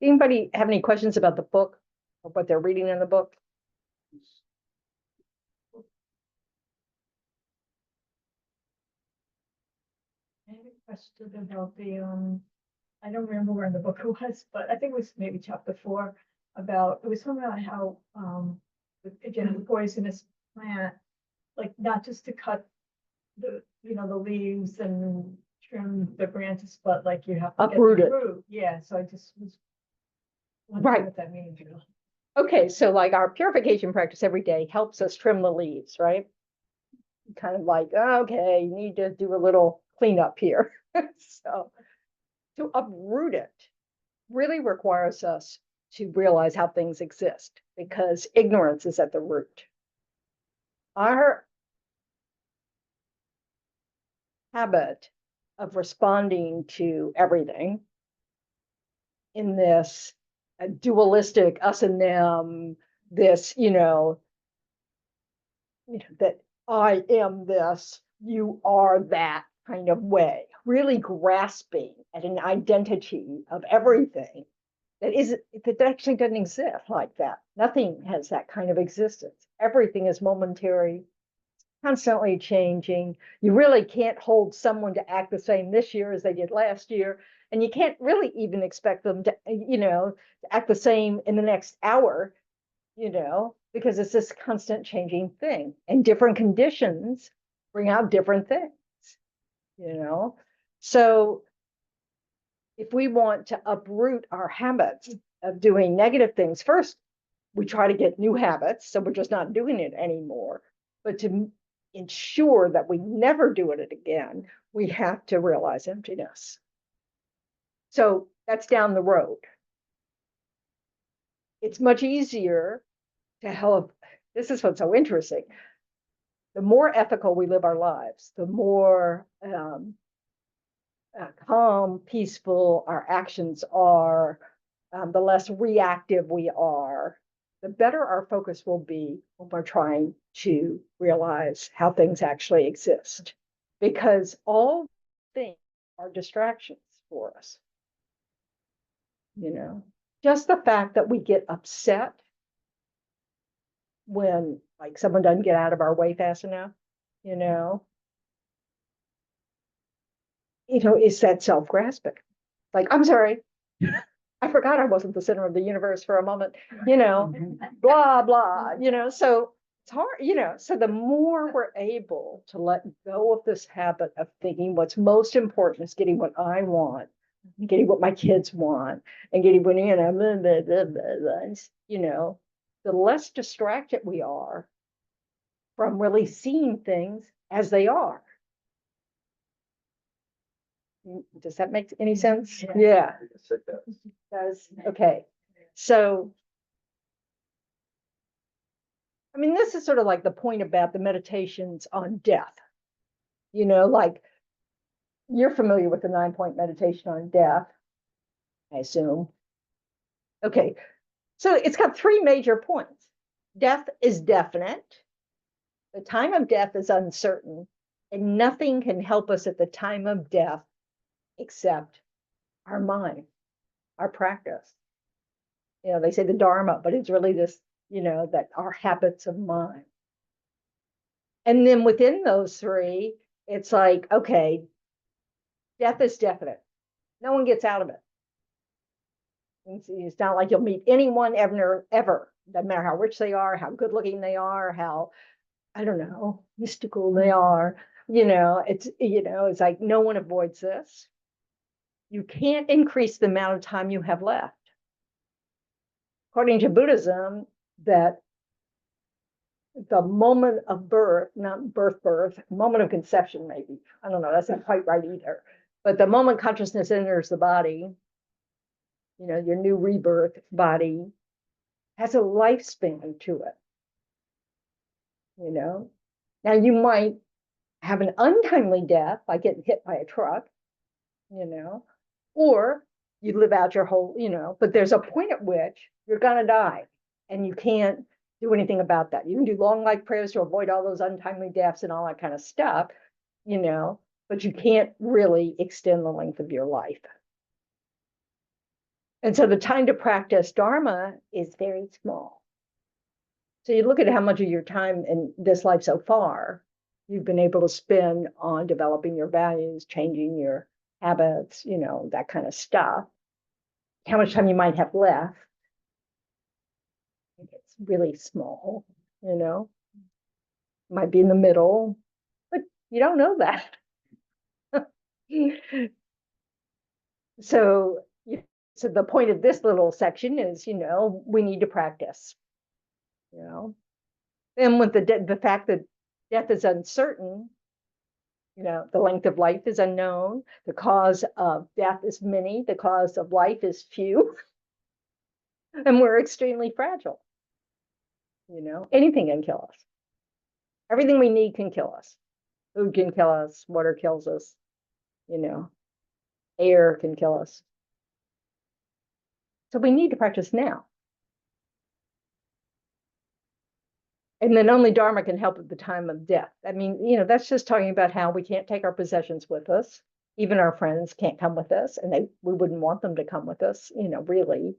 S1: Anybody have any questions about the book or what they're reading in the book?
S3: I have a question about I don't remember where in the book it was, but I think it was maybe chapter 4 it was something about how, again, the poisonous plant, like not just to cut the leaves and trim the branches, but like you have to get
S1: Uproot
S3: the
S1: it.
S3: root. Yeah, so I just was wondering
S1: Right.
S3: what that means.
S1: Okay, so like our purification practice every day helps us trim the leaves, right? Kind of like, okay, you need to do a little cleanup here. So to uproot it really requires us to realize how things exist, because ignorance is at the root. Our habit of responding to everything in this dualistic us and them, this, that I am this, you are that kind of way, really grasping at an identity of everything that actually doesn't exist like that. Nothing has that kind of existence. Everything is momentary, constantly changing. You really can't hold someone to act the same this year as they did last year. And you can't really even expect them to, to act the same in the next hour, because it's this constant changing thing. And different conditions bring out different things, So if we want to uproot our habits of doing negative things, first, we try to get new habits. So we're just not doing it anymore. But to ensure that we never do it again, we have to realize emptiness. So that's down the road. It's much easier to help. This is what's so interesting. The more ethical we live our lives, the more calm, peaceful our actions are, the less reactive we are, the better our focus will be when we're trying to realize how things actually exist. Because all things are distractions for us. Just the fact that we get upset when like someone doesn't get out of our way fast enough, is that self-grasping. Like, I'm sorry, I forgot I wasn't the center of the universe for a moment, blah, blah, so it's hard, so the more we're able to let go of this habit of thinking what's most important is getting what I want, getting what my kids want, and getting what, the less distracted we are from really seeing things as they are. Does that make any sense? Yeah. Does. Okay. So, I mean, this is sort of like the point about the meditations on death. Like you're familiar with the 9-point meditation on death, I assume. Okay. So it's got 3 major points. Death is definite. The time of death is uncertain, and nothing can help us at the time of death except our mind, our practice. They say the Dharma, but it's really this, that our habits of mind. And then within those 3, it's like, okay, death is definite. No one gets out of it. It's not like you'll meet anyone ever, doesn't matter how rich they are, how good looking they are, how, I don't know, mystical they are. It's like no one avoids this. You can't increase the amount of time you have left. According to Buddhism, that the moment of birth, not birth, moment of conception, maybe. I don't know, that's not quite right either. But the moment consciousness enters the body, your new rebirth body has a lifespan to it. Now you might have an untimely death by getting hit by a truck, or you live out your whole, but there's a point at which you're going to die and you can't do anything about that. You can do long life prayers to avoid all those untimely deaths and all that kind of stuff, but you can't really extend the length of your life. And so the time to practice Dharma is very small. So you look at how much of your time in this life so far you've been able to spend on developing your values, changing your habits, that kind of stuff. How much time you might have left. It's really small, might be in the middle, but you don't know that. So the point of this little section is, we need to practice, and with the fact that death is uncertain, the length of life is unknown, the cause of death is many, the cause of life is few, and we're extremely fragile. Anything can kill us. Everything we need can kill us. Food can kill us, water kills us, air can kill us. So we need to practice now. And then only Dharma can help at the time of death. I mean, that's just talking about how we can't take our possessions with us. Even our friends can't come with us, and we wouldn't want them to come with us, really.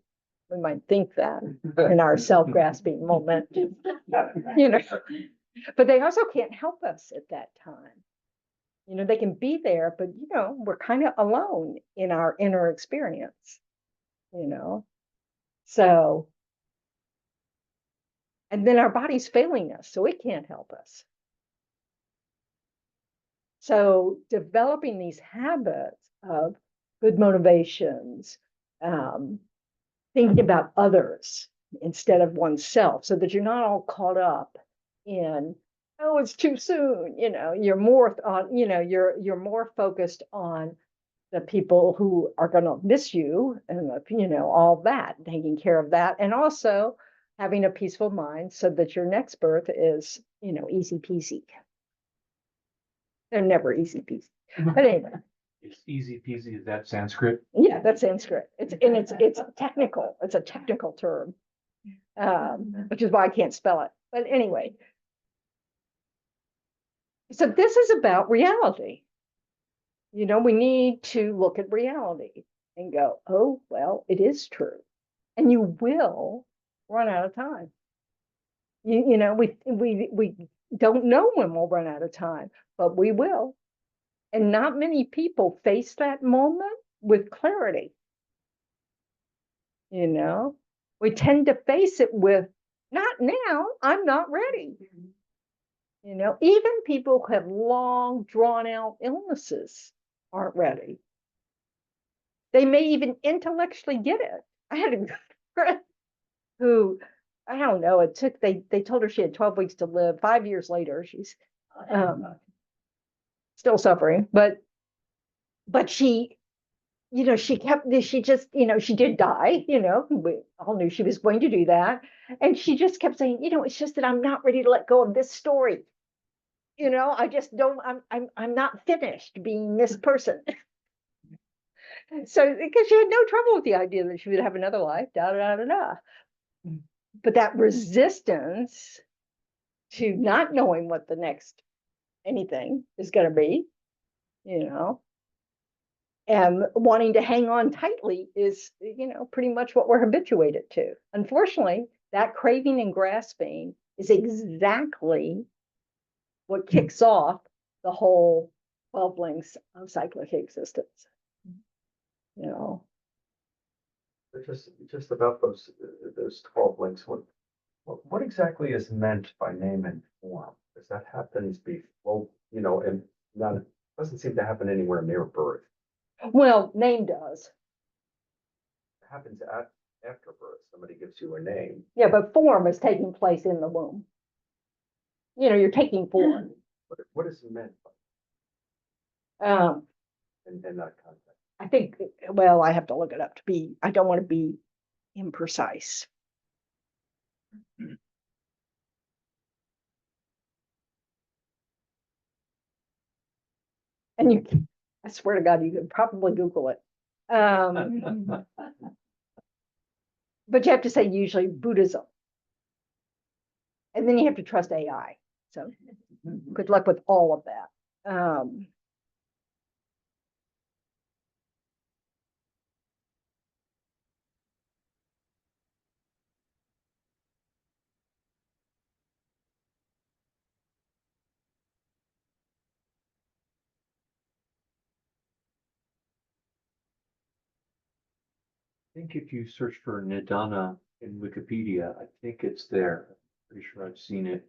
S1: We might think that in our self-grasping moment, but they also can't help us at that time. They can be there, but, we're kind of alone in our inner experience, so, and then our body's failing us, so it can't help us. So developing these habits of good motivations, thinking about others instead of oneself, so that you're not all caught up in, oh, it's too soon. You're more on, you're more focused on the people who are going to miss you, and all that, taking care of that, and also having a peaceful mind so that your next birth is, easy peasy. They're never easy peasy, but anyway.
S2: It's easy peasy. Is that Sanskrit?
S1: Yeah, that's Sanskrit. It's technical. It's a technical term, which is why I can't spell it. But anyway, so this is about reality. We need to look at reality and go, oh, well, it is true. And you will run out of time. We don't know when we'll run out of time, but we will. And not many people face that moment with clarity. We tend to face it with, not now, I'm not ready. Even people who have long drawn out illnesses aren't ready. They may even intellectually get it. I had a friend who, I don't know, they told her she had 12 weeks to live. 5 years later, she's still suffering, but she, she just, she did die, we all knew she was going to do that. And she just kept saying, it's just that I'm not ready to let go of this story. I just don't, I'm not finished being this person. So, because she had no trouble with the idea that she would have another life, But that resistance to not knowing what the next anything is going to be, and wanting to hang on tightly is, pretty much what we're habituated to. Unfortunately, that craving and grasping is exactly what kicks off the whole 12 links of cyclic existence.
S2: Just about those 12 links, what exactly is meant by name and form? Because that happens before, you know, and not, doesn't seem to happen anywhere near birth.
S1: Well, name does.
S2: It happens after birth. Somebody gives you a name.
S1: Yeah, but form is taking place in the womb. You know, you're taking form.
S2: What is meant
S1: Um,
S2: in that context?
S1: I think, well, I have to look it up I don't want to be imprecise. And I swear to God, you could probably Google it. But you have to say usually Buddhism. And then you have to trust AI. So good luck with all of that.
S2: I think if you search for Nidana in Wikipedia, I think it's there. Pretty sure I've seen it.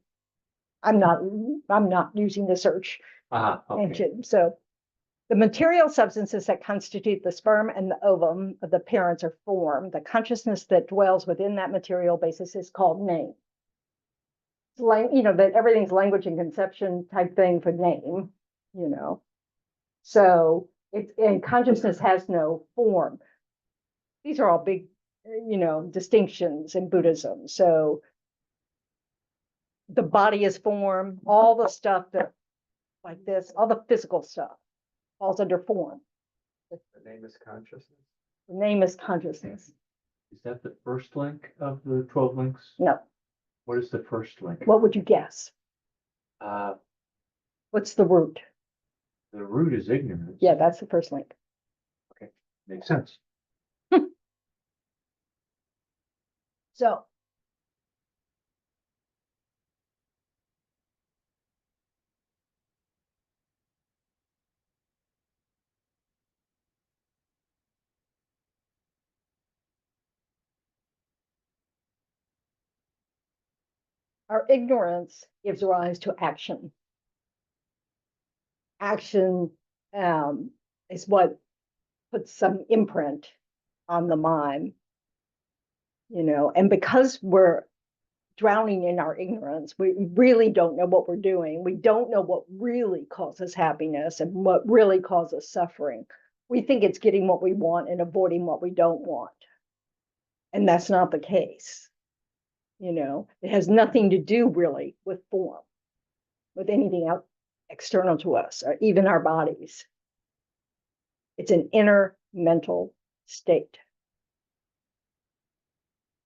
S1: I'm not using the search
S2: Okay.
S1: engine. So the material substances that constitute the sperm and the ovum of the parents are formed. The consciousness that dwells within that material basis is called name. Like, you know, that everything's language and conception type thing for name, you know. So and consciousness has no form. These are all big, you know, distinctions in Buddhism. So the body is form, all the stuff that like this, all the physical stuff falls under form.
S2: The name is consciousness.
S1: The name is consciousness.
S2: Is that the first link of the 12 links?
S1: No.
S2: What is the first link?
S1: What would you guess?
S2: Uh,
S1: What's the root?
S2: the root is ignorance.
S1: Yeah, that's the first link.
S2: Makes sense.
S1: So our ignorance gives rise to action. Action is what puts some imprint on the mind, you know, and because we're drowning in our ignorance, we really don't know what we're doing. We don't know what really causes happiness and what really causes suffering. We think it's getting what we want and avoiding what we don't want. And that's not the case. You know, it has nothing to do really with form, with anything out external to us, or even our bodies. It's an inner mental state.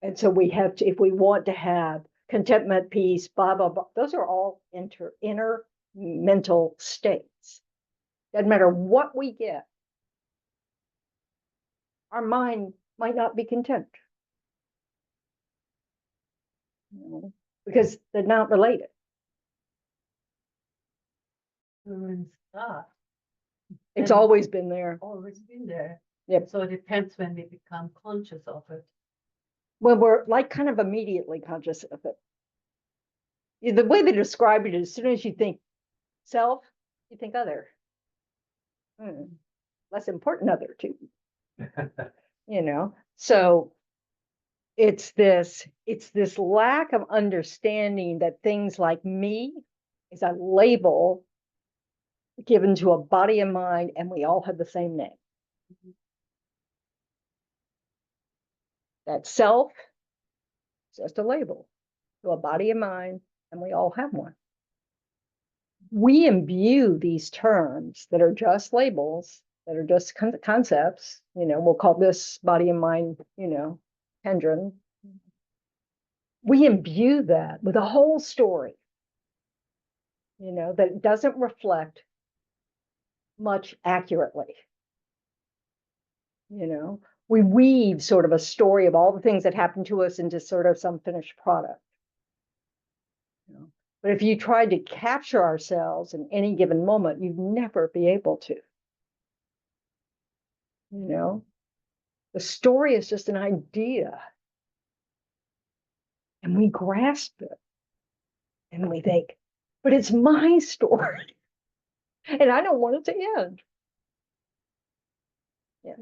S1: And so we have to, if we want to have contentment, peace, blah, blah, blah, those are all inner mental states. Doesn't matter what we get, our mind might not be content. You know, because they're not related.
S4: Humans are
S1: It's
S4: And-
S1: always been there.
S4: always been there.
S1: Yep.
S4: So it depends when we become conscious of it.
S1: Well, we're like kind of immediately conscious of it. The way they describe it is as soon as you think self, you think other. Less important other too, you know? So it's this lack of understanding that things like me is a label given to a body and mind, and we all have the same name. That self is just a label to a body and mind, and we all have one. We imbue these terms that are just labels, that are just concepts, you know, we'll call this body and mind, you know, pendulum. We imbue that with a whole story, you know, that doesn't reflect much accurately. You know, we weave sort of a story of all the things that happen to us into sort of some finished product. You know? But if you tried to capture ourselves in any given moment, you'd never be able to. You know, The story is just an idea. And we grasp it. And we think, but it's my story. And I don't want it to end. Yeah.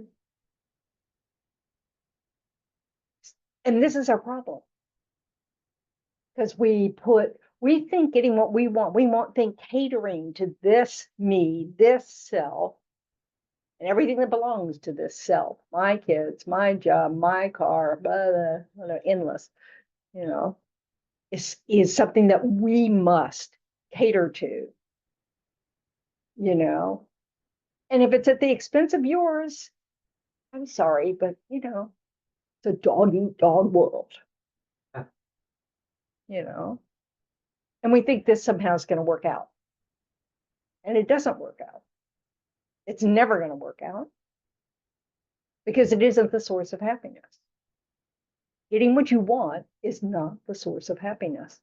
S1: And this is our problem. Because we think getting what we want, think catering to this me, this self, and everything that belongs to this self, my kids, my job, my car, blah, blah, blah, endless, is something that we must cater to, and if it's at the expense of yours, I'm sorry, but it's a dog eat dog world, and we think this somehow is going to work out, and it doesn't work out. It's never going to work out because it isn't the source of happiness. Getting what you want is not the source of happiness.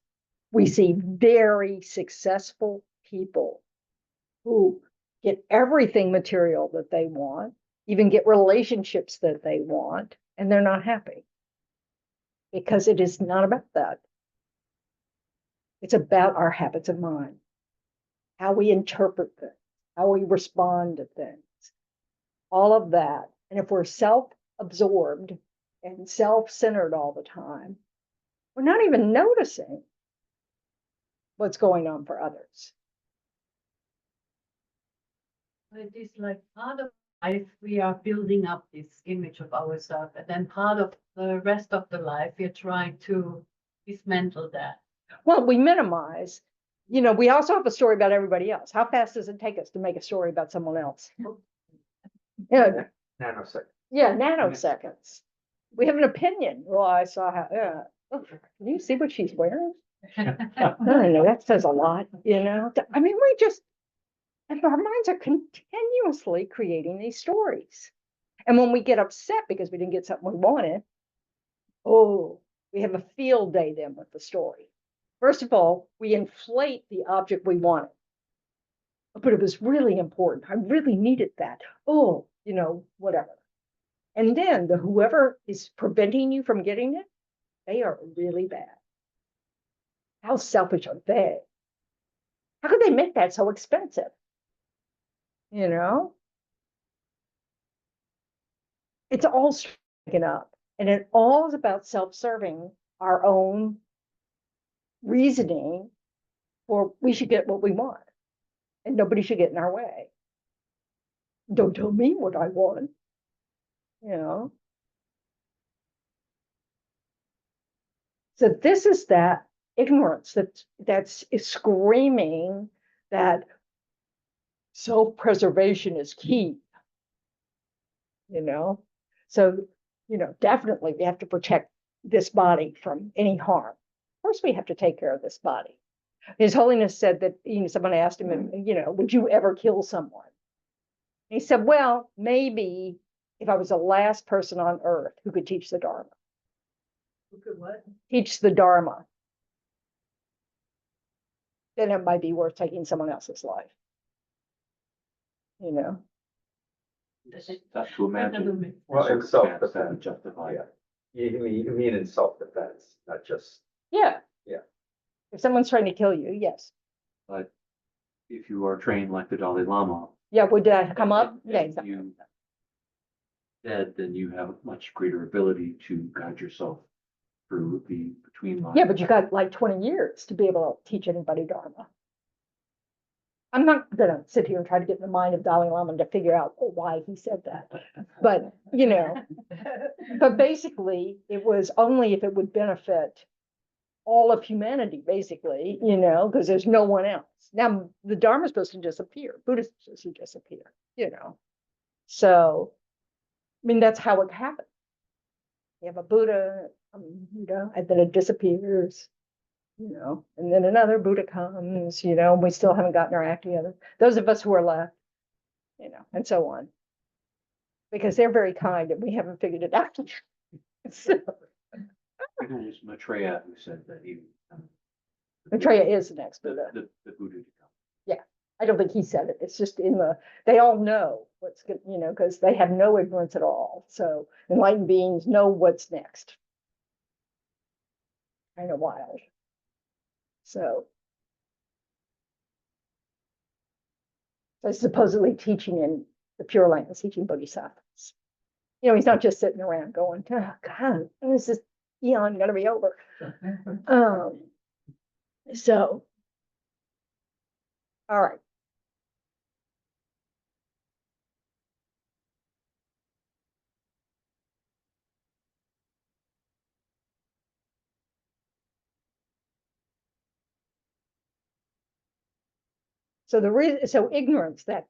S1: We see very successful people who get everything material that they want, even get relationships that they want, and they're not happy. Because it is not about that. It's about our habits of mind, how we interpret things, how we respond to things, all of that. And if we're self-absorbed and self-centered all the time, we're not even noticing what's going on for others.
S4: It is like part of life we are building up this image of ourselves, and then part of the rest of the life we're trying to dismantle that.
S1: Well, we minimize. We also have a story about everybody else. How fast does it take us to make a story about someone else? Yeah,
S2: Nanosecond.
S1: yeah, nanoseconds. We have an opinion. Well, I saw how. Oh, can you see what she's wearing? I don't know. That says a lot. I mean, and our minds are continuously creating these stories. And when we get upset because we didn't get something we wanted, we have a field day then with the story. First of all, we inflate the object we wanted. But it was really important. I really needed that. Whatever. And then whoever is preventing you from getting it, they are really bad. How selfish are they? How could they make that so expensive? It's all stricken up. And it all is about self-serving, our own reasoning for we should get what we want. And nobody should get in our way. Don't tell me what I want. So this is that ignorance that's screaming that self-preservation is key. So definitely we have to protect this body from any harm. Of course, we have to take care of this body. His Holiness said that someone asked him, would you ever kill someone? And he said, well, maybe if I was the last person on earth who could teach the Dharma.
S4: Who could what?
S1: Teach the Dharma. Then it might be worth taking someone else's life.
S6: Tough to imagine.
S2: Well, in
S6: Circumstance that
S2: self-defense.
S6: would justify
S2: Yeah.
S6: it.
S2: You mean in self-defense, not just.
S1: Yeah.
S2: Yeah.
S1: If someone's trying to kill you, yes.
S6: But if you are trained like the Dalai Lama.
S1: Yeah, would that come up?
S6: and
S1: Yeah, exactly.
S6: you dead, then you have a much greater ability to guide yourself through the between lines.
S1: Yeah, but you got like 20 years to be able to teach anybody Dharma. I'm not going to sit here and try to get in the mind of Dalai Lama to figure out why he said that. But, but basically it was only if it would benefit all of humanity, basically, because there's no one else. Now, the Dharma is supposed to disappear. Buddhism is supposed to disappear, So, I mean, that's how it happened. You have a Buddha, and then it disappears, and then another Buddha comes, and we still haven't gotten our act together. Those of us who are left, and so on. Because they're very kind and we haven't figured it out. So,
S6: I think it was Maitreya who said that he.
S1: Maitreya is the next Buddha.
S6: The Buddha to come.
S1: Yeah. I don't think he said it. It's just in the, they all know what's good, you know, because they have no ignorance at all. So enlightened beings know what's next. Kind of wild. So supposedly teaching in the Pure Land, is teaching bodhisattvas. You know, he's not just sitting around going, oh, God, this is eon gonna be over. So, all right. So so ignorance, that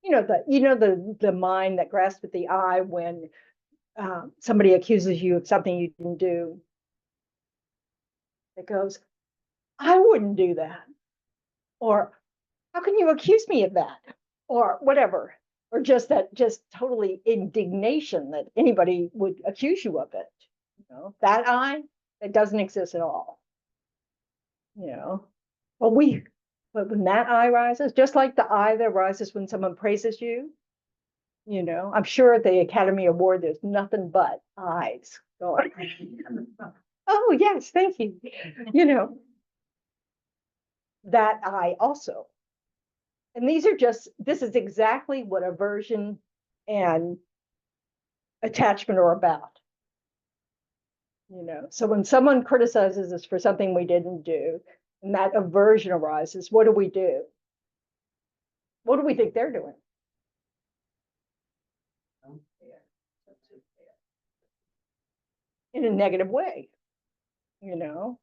S1: you know, the mind that grasps at the eye when somebody accuses you of something you didn't do. It goes, I wouldn't do that. Or how can you accuse me of that? Or whatever. Or just totally indignation that anybody would accuse you of it. You know, that I, that doesn't exist at all. You know, but when that I rises, just like the I that rises when someone praises you, you know, I'm sure at the Academy Award, there's nothing but eyes going. Oh, yes, thank you. You know, that I also. And these are just, this is exactly what aversion and attachment are about. You know, so when someone criticizes us for something we didn't do, and that aversion arises, what do? What do we think they're doing? In a negative way, you know?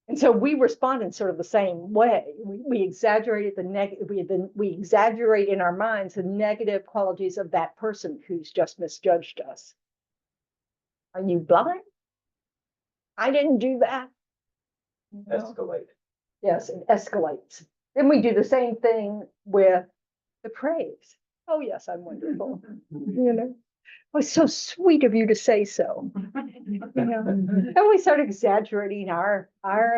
S1: And so we respond in sort of the same way. We exaggerate the negative, we exaggerate in our minds the negative qualities of that person who's just misjudged us. Are you blind? I didn't do that. You know?
S2: Escalate.
S1: Yes, it escalates. Then we do the same thing with the praise. Oh, yes, I'm wonderful. You know, it was so sweet of you to say so. You know, and we start exaggerating our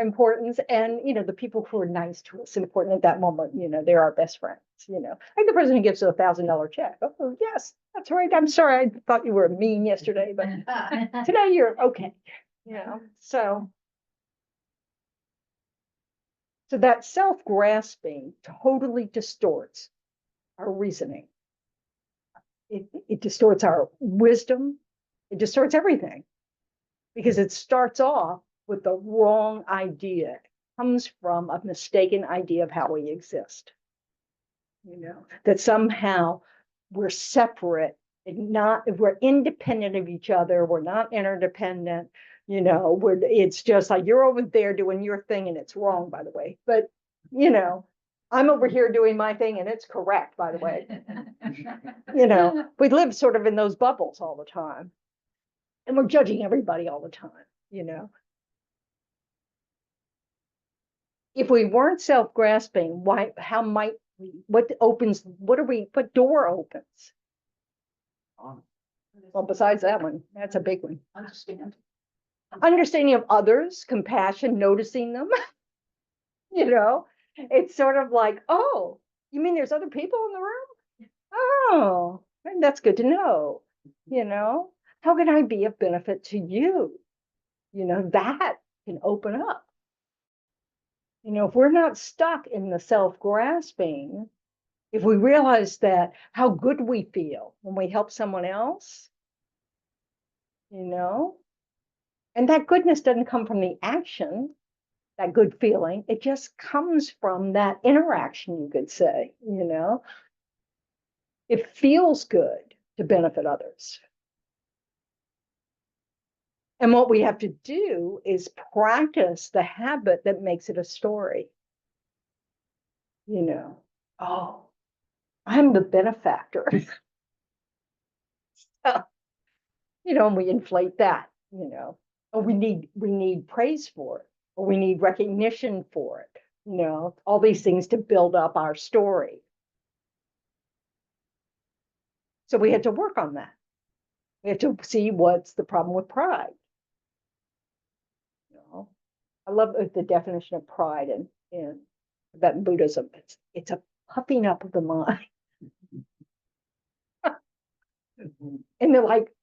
S1: importance, and you know, the people who are nice to us, important at that moment, you know, they're our best friends. You know, like the person who gives a $1,000 check. Oh, yes, that's right. I'm sorry, I thought you were mean yesterday, but today you're okay. You know, so that self-grasping totally distorts our reasoning. It distorts our wisdom. It distorts everything because it starts off with the wrong idea. It comes from a mistaken idea of how we exist. You know, that somehow we're separate and not, if we're independent of each other, we're not interdependent. You know, it's just like you're over there doing your thing and it's wrong, by the way. But, you know, I'm over here doing my thing and it's correct, by the way. You know, we live sort of in those bubbles all the time. And we're judging everybody all the time, you know. If we weren't self-grasping, how might we, what door opens? Well, besides that one, that's a big one. Understanding of others, compassion, noticing them. You know, it's sort of like, oh, you mean there's other people in the room? Oh, that's good to know. You know, how can I be of benefit to you? You know, that can open up. You know, if we're not stuck in the self-grasping, if we realize that how good we feel when we help someone else, you know, and that goodness doesn't come from the action, that good feeling, it just comes from that interaction, you could say, you know. It feels good to benefit others. And what we have to do is practice the habit that makes it a story. You know, oh, I'm the benefactor. So, you know, and we inflate that, you know. Oh, we need praise for it, or we need recognition for it, you know, all these things to build up our story. So we had to work on that. We have to see what's the problem with pride. You know, I love the definition of pride in about Buddhism. It's a puffing up of the mind. And they're like,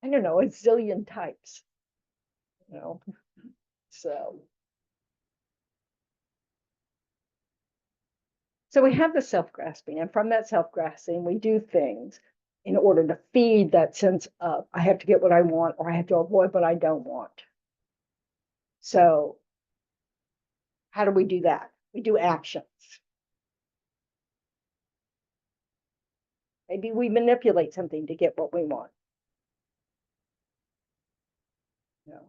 S1: I don't know, a zillion types. You know, so we have the self-grasping, and from that self-grasping, we do things in order to feed that sense of I have to get what I want, or I have to avoid what I don't want. So how do we do that? We do actions. Maybe we manipulate something to get what we want. You know?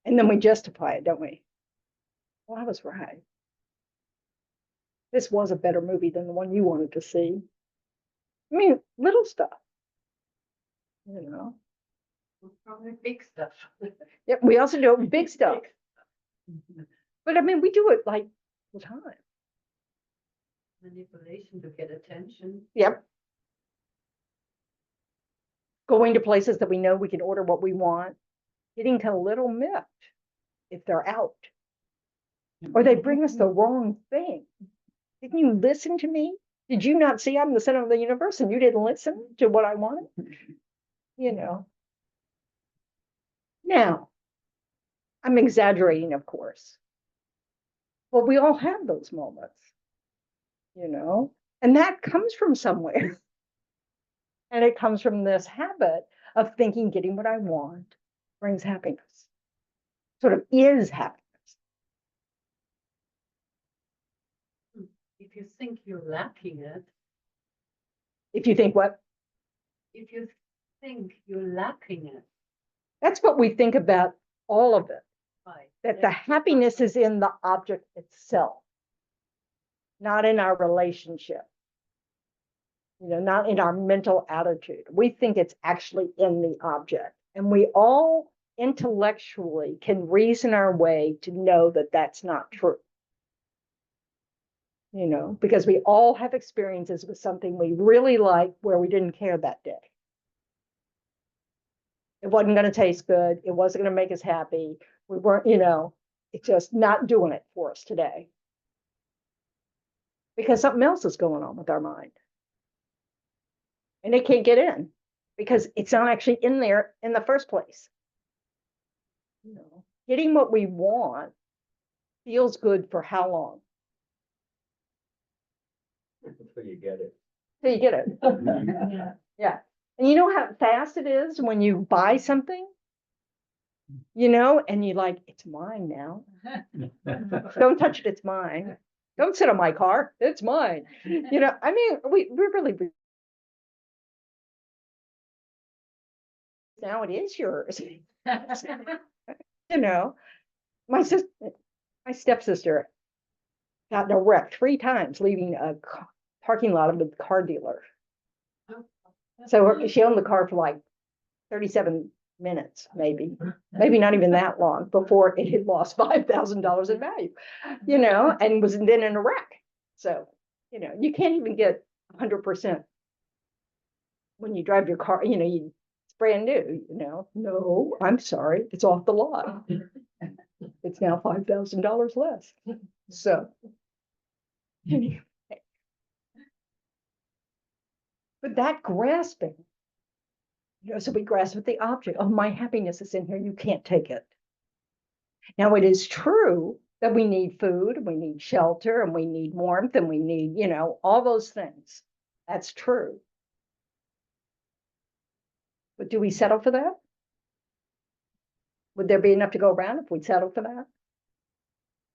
S1: And then we justify it, don't we? Well, I was right. This was a better movie than the one you wanted to see. I mean, little stuff. You know.
S4: Probably big stuff.
S1: Yeah, we also do big stuff. But I mean, we do it like all the time.
S4: Manipulation to get attention.
S1: Yep. Going to places that we know we can order what we want, getting a little miffed if they're out. Or they bring us the wrong thing. Didn't you listen to me? Did you not see I'm the center of the universe and you didn't listen to what I wanted? You know. Now, I'm exaggerating, of course. But we all have those moments, you know, and that comes from somewhere. And it comes from this habit of thinking getting what I want brings happiness, sort of is happiness.
S4: If you think you're lacking it,
S1: If you think what?
S4: if you think you're lacking it,
S1: That's what we think about all of it,
S4: right?
S1: that the happiness is in the object itself, not in our relationship, you know, not in our mental attitude. We think it's actually in the object. And we all intellectually can reason our way to know that that's not true. You know, because we all have experiences with something we really like where we didn't care that day. It wasn't going to taste good. It wasn't going to make us happy. We weren't, you know, it's just not doing it for us today. Because something else is going on with our mind. And it can't get in because it's not actually in there in the first place. You know, getting what we want feels good for how long?
S2: Until you get it.
S1: Till you get it.
S3: Yeah.
S1: Yeah. And you know how fast it is when you buy something? You know, and you like, it's mine now. Don't touch it, it's mine. Don't sit on my car, it's mine. You know, I mean, we really now it is yours. You know, my stepsister got in a wreck 3 times leaving a parking lot of a car dealer. So she owned the car for like 37 minutes, maybe not even that long before it had lost $5,000 in value, you know, and was then in a wreck. So, you know, you can't even get 100% when you drive your car, you know, it's brand new, you know. No, I'm sorry, it's off the lot. It's now $5,000 less. So, anyway. But that grasping, you know, so we grasp with the object. Oh, my happiness is in here. You can't take it. Now, it is true that we need food, we need shelter, and we need warmth, and we need, you know, all those things. That's true. But do we settle for that? Would there be enough to go around if we settle for that?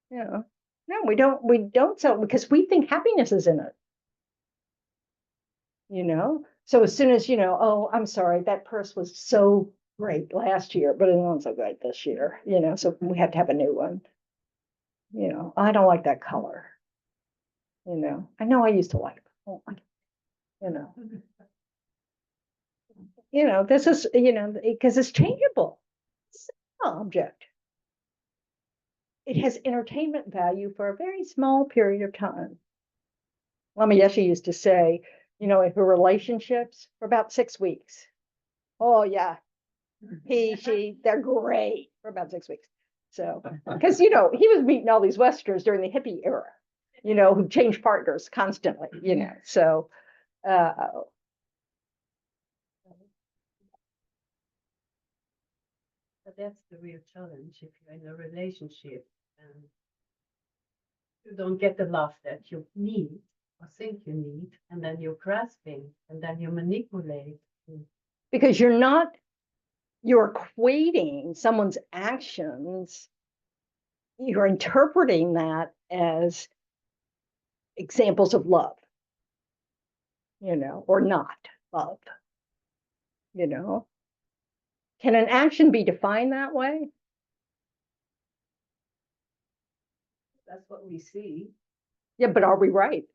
S1: You know, no, we don't settle because we think happiness is in it. You know, so as soon as, you know, oh, I'm sorry, that purse was so great last year, but it wasn't so great this year, you know, so we have to have a new one. You know, I don't like that color. You know I used to like it. Oh, you know, this is, you know, because it's changeable. It's an object. It has entertainment value for a very small period of time. Lama Yeshe used to say, you know, in her relationships for about 6 weeks. Oh, yeah. He, she, they're great for about 6 weeks. So, because, he was meeting all these Westerners during the hippie era, who changed partners constantly, so,
S4: But that's the real challenge if you're in a relationship and you don't get the love that you need or think you need, and then you're grasping and then you manipulate.
S1: because you're equating someone's actions, you're interpreting that as examples of love, or not love, Can an action be defined that way?
S3: That's what we see.
S1: Yeah, but are we right?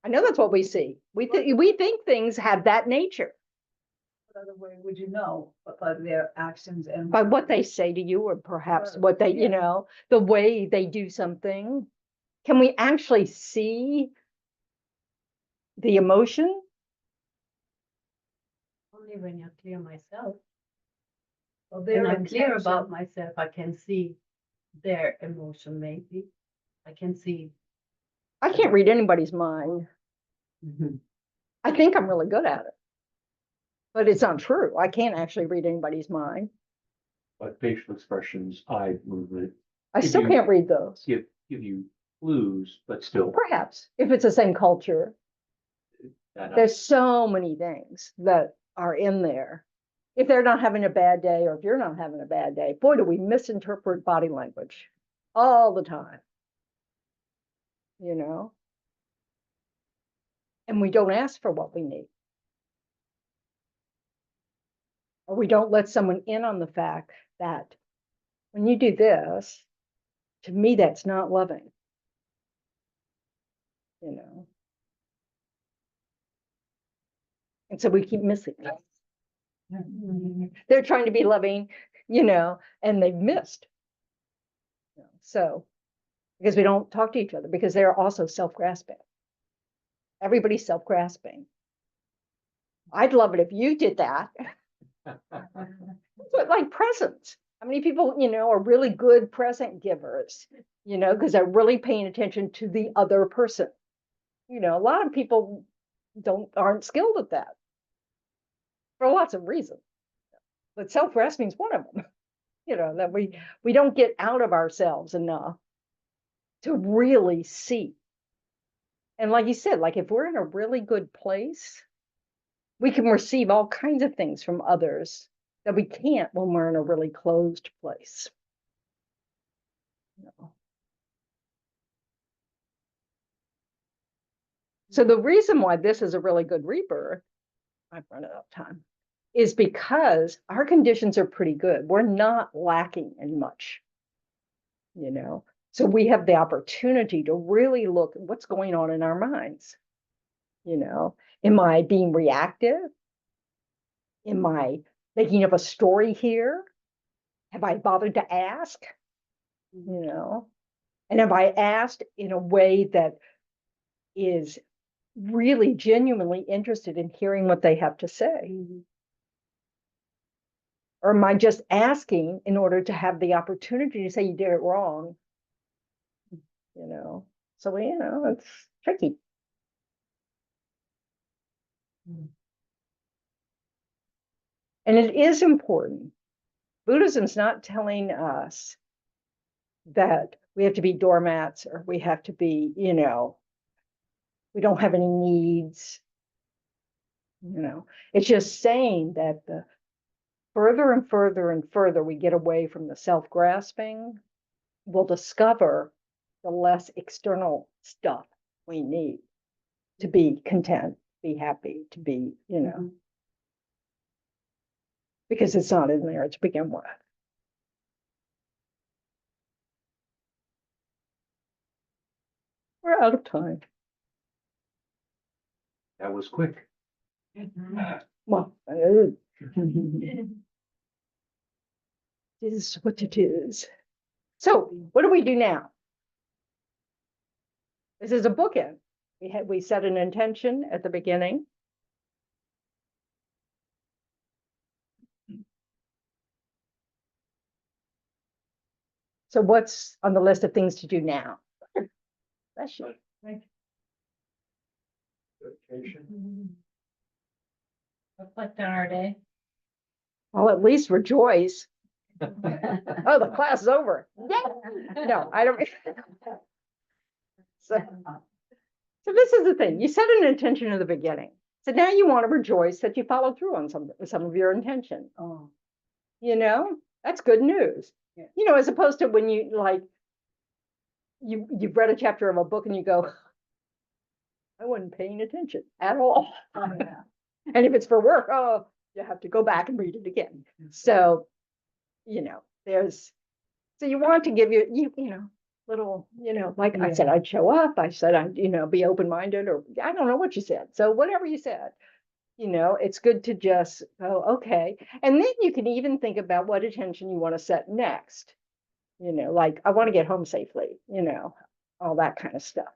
S1: I know that's what we see. We think things have that nature
S3: What other way would you know but by their actions and
S1: by what they say to you, or perhaps
S3: Right,
S1: what they,
S3: yeah.
S1: the way they do something. Can we actually see the emotion?
S4: Only when you're clear myself.
S3: Well,
S4: When
S3: their
S4: I'm clear about
S3: intention-
S4: myself, I can see their emotion maybe. I can see.
S1: I can't read anybody's mind. I think I'm really good at it. But it's not true. I can't actually read anybody's mind.
S6: But facial expressions, eye movement,
S1: I
S6: If
S1: still
S6: you-
S1: can't read those.
S6: give you clues, but still.
S1: Perhaps if it's the same culture.
S6: that
S1: There's so many things that are in there. If they're not having a bad day, or if you're not having a bad day, boy, do we misinterpret body language all the time. And we don't ask for what we need. Or we don't let someone in on the fact that when you do this, to me, that's not loving. And so we keep missing it. They're trying to be loving, and they've missed. So, because we don't talk to each other, because they're also self-grasping. Everybody's self-grasping. I'd love it if you did that. But like presents. How many people, are really good present givers, because they're really paying attention to the other person. A lot of people aren't skilled at that for lots of reasons. But self-grasping is one of them. That we don't get out of ourselves enough to really see. And like you said, like if we're in a really good place, we can receive all kinds of things from others that we can't when we're in a really closed place. So the reason why this is a really good rebirth, I've run out of time, is because our conditions are pretty good. We're not lacking in much, So we have the opportunity to really look at what's going on in our minds. Am I being reactive? Am I making up a story here? Have I bothered to ask? And have I asked in a way that is really genuinely interested in hearing what they have to say? Or am I just asking in order to have the opportunity to say you did it wrong? So, it's tricky. And it is important. Buddhism's not telling us that we have to be doormats, or we have to be, we don't have any needs. It's just saying that the further and further and further we get away from the self-grasping, we'll discover the less external stuff we need to be content, be happy, to be, because it's not in there to begin with. We're out of time.
S6: That was quick.
S1: Well, this is what it is. So what do we do now? This is a bookend. We set an intention at the beginning. So what's on the list of things to do now? Bless you.
S2: Dedication.
S4: Reflect on our day.
S1: Well, at least rejoice. Oh, the class is over. Yay! No, I don't. So this is the thing. You set an intention in the beginning. So now you want to rejoice that you followed through on some of your intention.
S4: Oh.
S1: You know, that's good news.
S4: Yeah.
S1: You know, as opposed to when you like you've read a chapter of a book and you go, I wasn't paying attention at all.
S4: Oh, yeah.
S1: And if it's for work, oh, you have to go back and read it again. So, you know, so you want to give you know, little, you know, like I said, I'd show up. I said, I'd, you know, be open-minded, or I don't know what you said. So whatever you said, you know, it's good to just go, okay. And then you can even think about what attention you want to set next. You know, like I want to get home safely, you know, all that kind of stuff.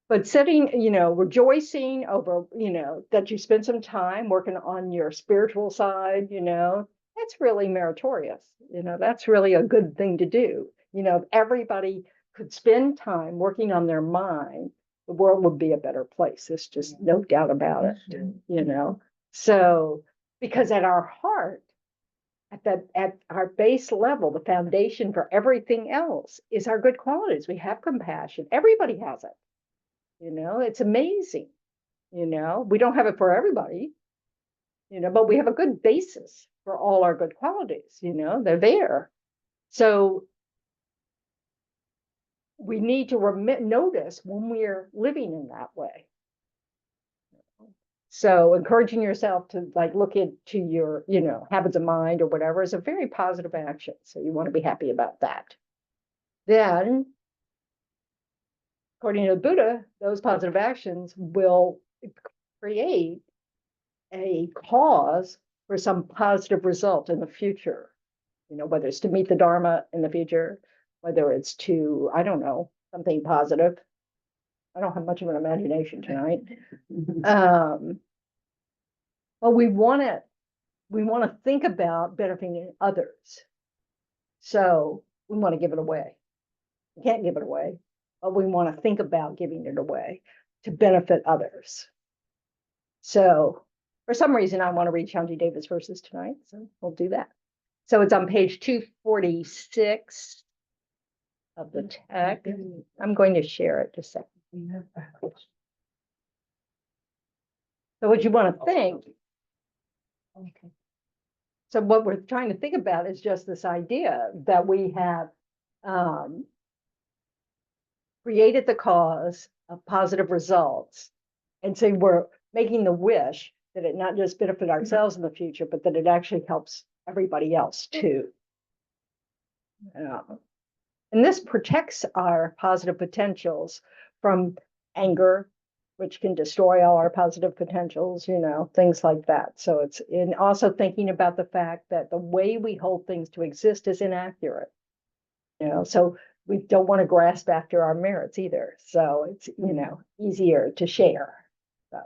S1: But setting, you know, rejoicing over, you know, that you spent some time working on your spiritual side, you know, that's really meritorious. You know, that's really a good thing to do. You know, if everybody could spend time working on their mind, the world would be a better place. There's just no doubt about it, you know. So, because at our heart, at our base level, the foundation for everything else is our good qualities. We have compassion. Everybody has it. You know, it's amazing. You know, we don't have it for everybody, you know, but we have a good basis for all our good qualities. You know, they're there. So we need to notice when we're living in that way. So encouraging yourself to like look into your, you know, habits of mind or whatever is a very positive action. So you want to be happy about that. Then, according to the Buddha, those positive actions will create a cause for some positive result in the future. You know, whether it's to meet the Dharma in the future, whether it's to, I don't know, something positive. I don't have much of an imagination tonight. But we want to think about benefiting others. So we want to give it away. We can't give it away, but we want to think about giving it away to benefit others. So for some reason, I want to read Shanti Davis verses tonight, so we'll do that. So it's on page 246 of the text. I'm going to share it just a second. So what you want to think, okay. So what we're trying to think about is just this idea that we have created the cause of positive results, and so we're making the wish that it not just benefit ourselves in the future, but that it actually helps everybody else too. And this protects our positive potentials from anger, which can destroy all our positive potentials, you know, things like that. So it's in also thinking about the fact that the way we hold things to exist is inaccurate. You know, so we don't want to grasp after our merits either. So it's, you know, easier to share. So.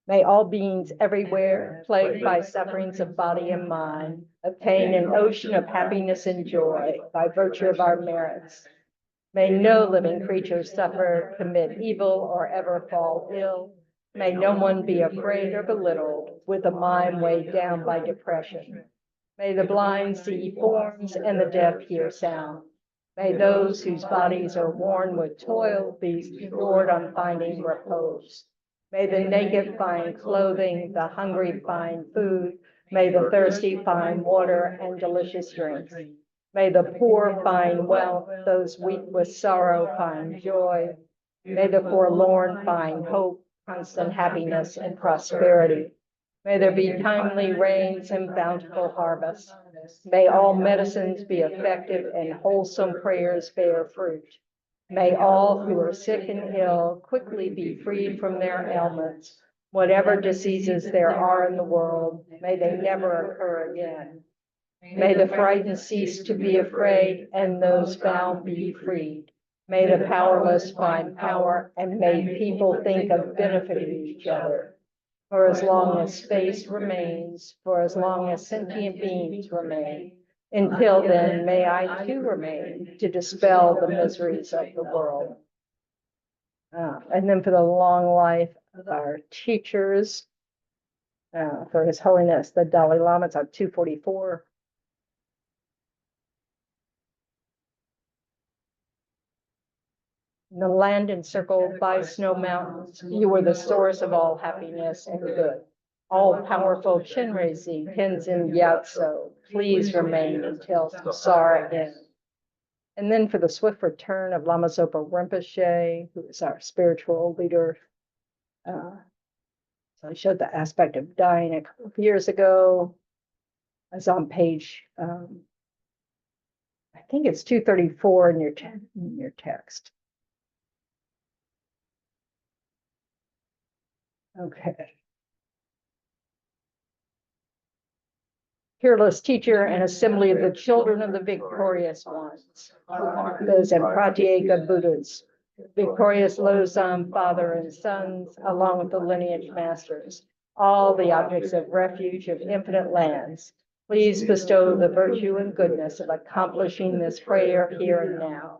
S1: May all beings everywhere, plagued by sufferings of body and mind, obtain an ocean of happiness and joy by virtue of our merits. May no living creature suffer, commit evil, or ever fall ill. May no one be afraid or belittled with a mind weighed down by depression. May the blind see forms and the deaf hear sound. May those whose bodies are worn with toil be restored on finding repose. May the naked find clothing, the hungry find food. May the thirsty find water and delicious drinks. May the poor find wealth, those weak with sorrow find joy. May the forlorn find hope, constant happiness, and prosperity. May there be timely rains and bountiful harvests. May all medicines be effective and wholesome prayers bear fruit. May all who are sick and ill quickly be freed from their ailments. Whatever diseases there are in the world, may they never occur again. May the frightened cease to be afraid, and those bound be freed. May the powerless find power, and may people think of benefiting each other. For as long as space remains, for as long as sentient beings remain, Until then, may I too remain to dispel the miseries of the world. And then for the long life of our teachers, for His Holiness the Dalai Lama, it's on 244. In the land encircled by snow mountains, you were the source of all happiness and good. All-powerful Chenrezig Tenzin Gyatso, please remain until samsara ends. And then for the swift return of Lama Zopa Rinpoche, who is our spiritual leader. So I showed the aspect of dying a couple of years ago. I was on page, I think it's 234 in your text. Okay. Peerless teacher and assembly of the children of the victorious ones, those in Pratyeka Buddhas, victorious Losam father and sons, along with the lineage masters, all the objects of refuge of infinite lands, please bestow the virtue and goodness of accomplishing this prayer here and now,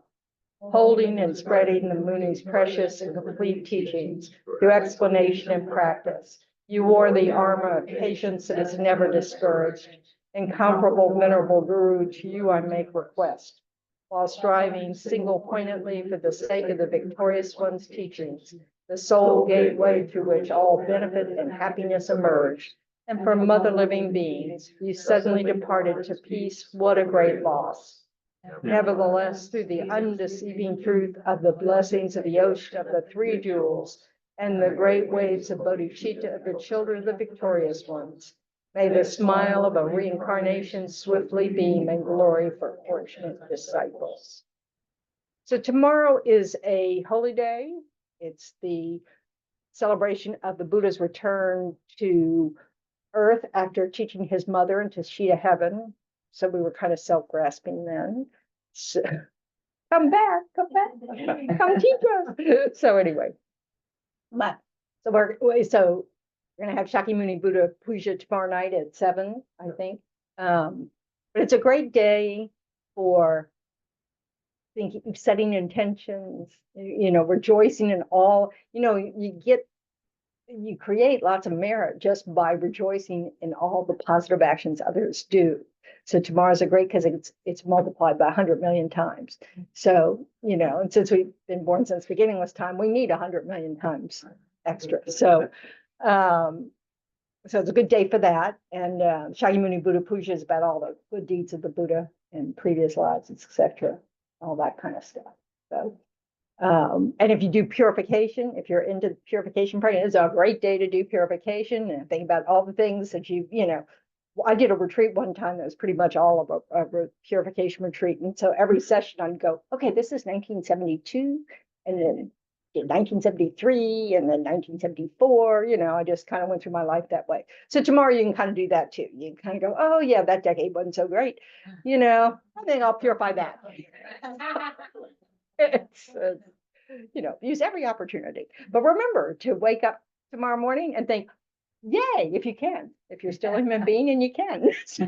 S1: holding and spreading the Muni's precious and complete teachings through explanation and practice. You wore the armor of patience that is never discouraged. Incomparable venerable Guru, to you I make request, while striving single-pointedly for the sake of the victorious one's teachings, the sole gateway through which all benefit and happiness emerge, and for mother living beings, you suddenly departed to peace. What a great loss. Nevertheless, through the undeceiving truth of the blessings of the ocean of the three jewels and the great waves of bodhicitta of the children of the victorious ones, may the smile of a reincarnation swiftly beam and glory for fortunate disciples. So tomorrow is a holy day. It's the celebration of the Buddha's return to earth after teaching his mother into Shita heaven. So we were kind of self-grasping then. So, come back, come teach us. So anyway, so we're going to have Shakyamuni Buddha Puja tomorrow night at 7, I think. But it's a great day for thinking, setting intentions, rejoicing in all, you create lots of merit just by rejoicing in all the positive actions others do. So tomorrow's a great, because it's multiplied by 100 million times. So, and since we've been born since beginningless time, we need 100 million times extra. So, so it's a good day for that. And Shakyamuni Buddha Puja is about all the good deeds of the Buddha in previous lives, etc., all that kind of stuff. So, and if you do purification, if you're into purification practice, it's a great day to do purification and think about all the things that I did a retreat one time that was pretty much all of a purification retreat. And so every session I'd go, okay, this is 1972, and then 1973, and then 1974, I just kind of went through my life that way. So tomorrow you can kind of do that too. You can kind of go, oh yeah, that decade wasn't so great, and then I'll purify that. It's, use every opportunity. But remember to wake up tomorrow morning and think, yay, if you can, if you're still a human being and you can. So,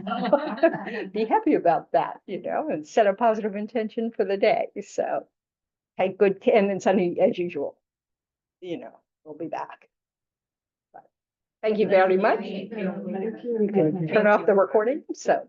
S1: be happy about that, and set a positive intention for the day. So take good care, and then Sunday, as usual, we'll be back. But thank you very much. You can turn off the recording. So.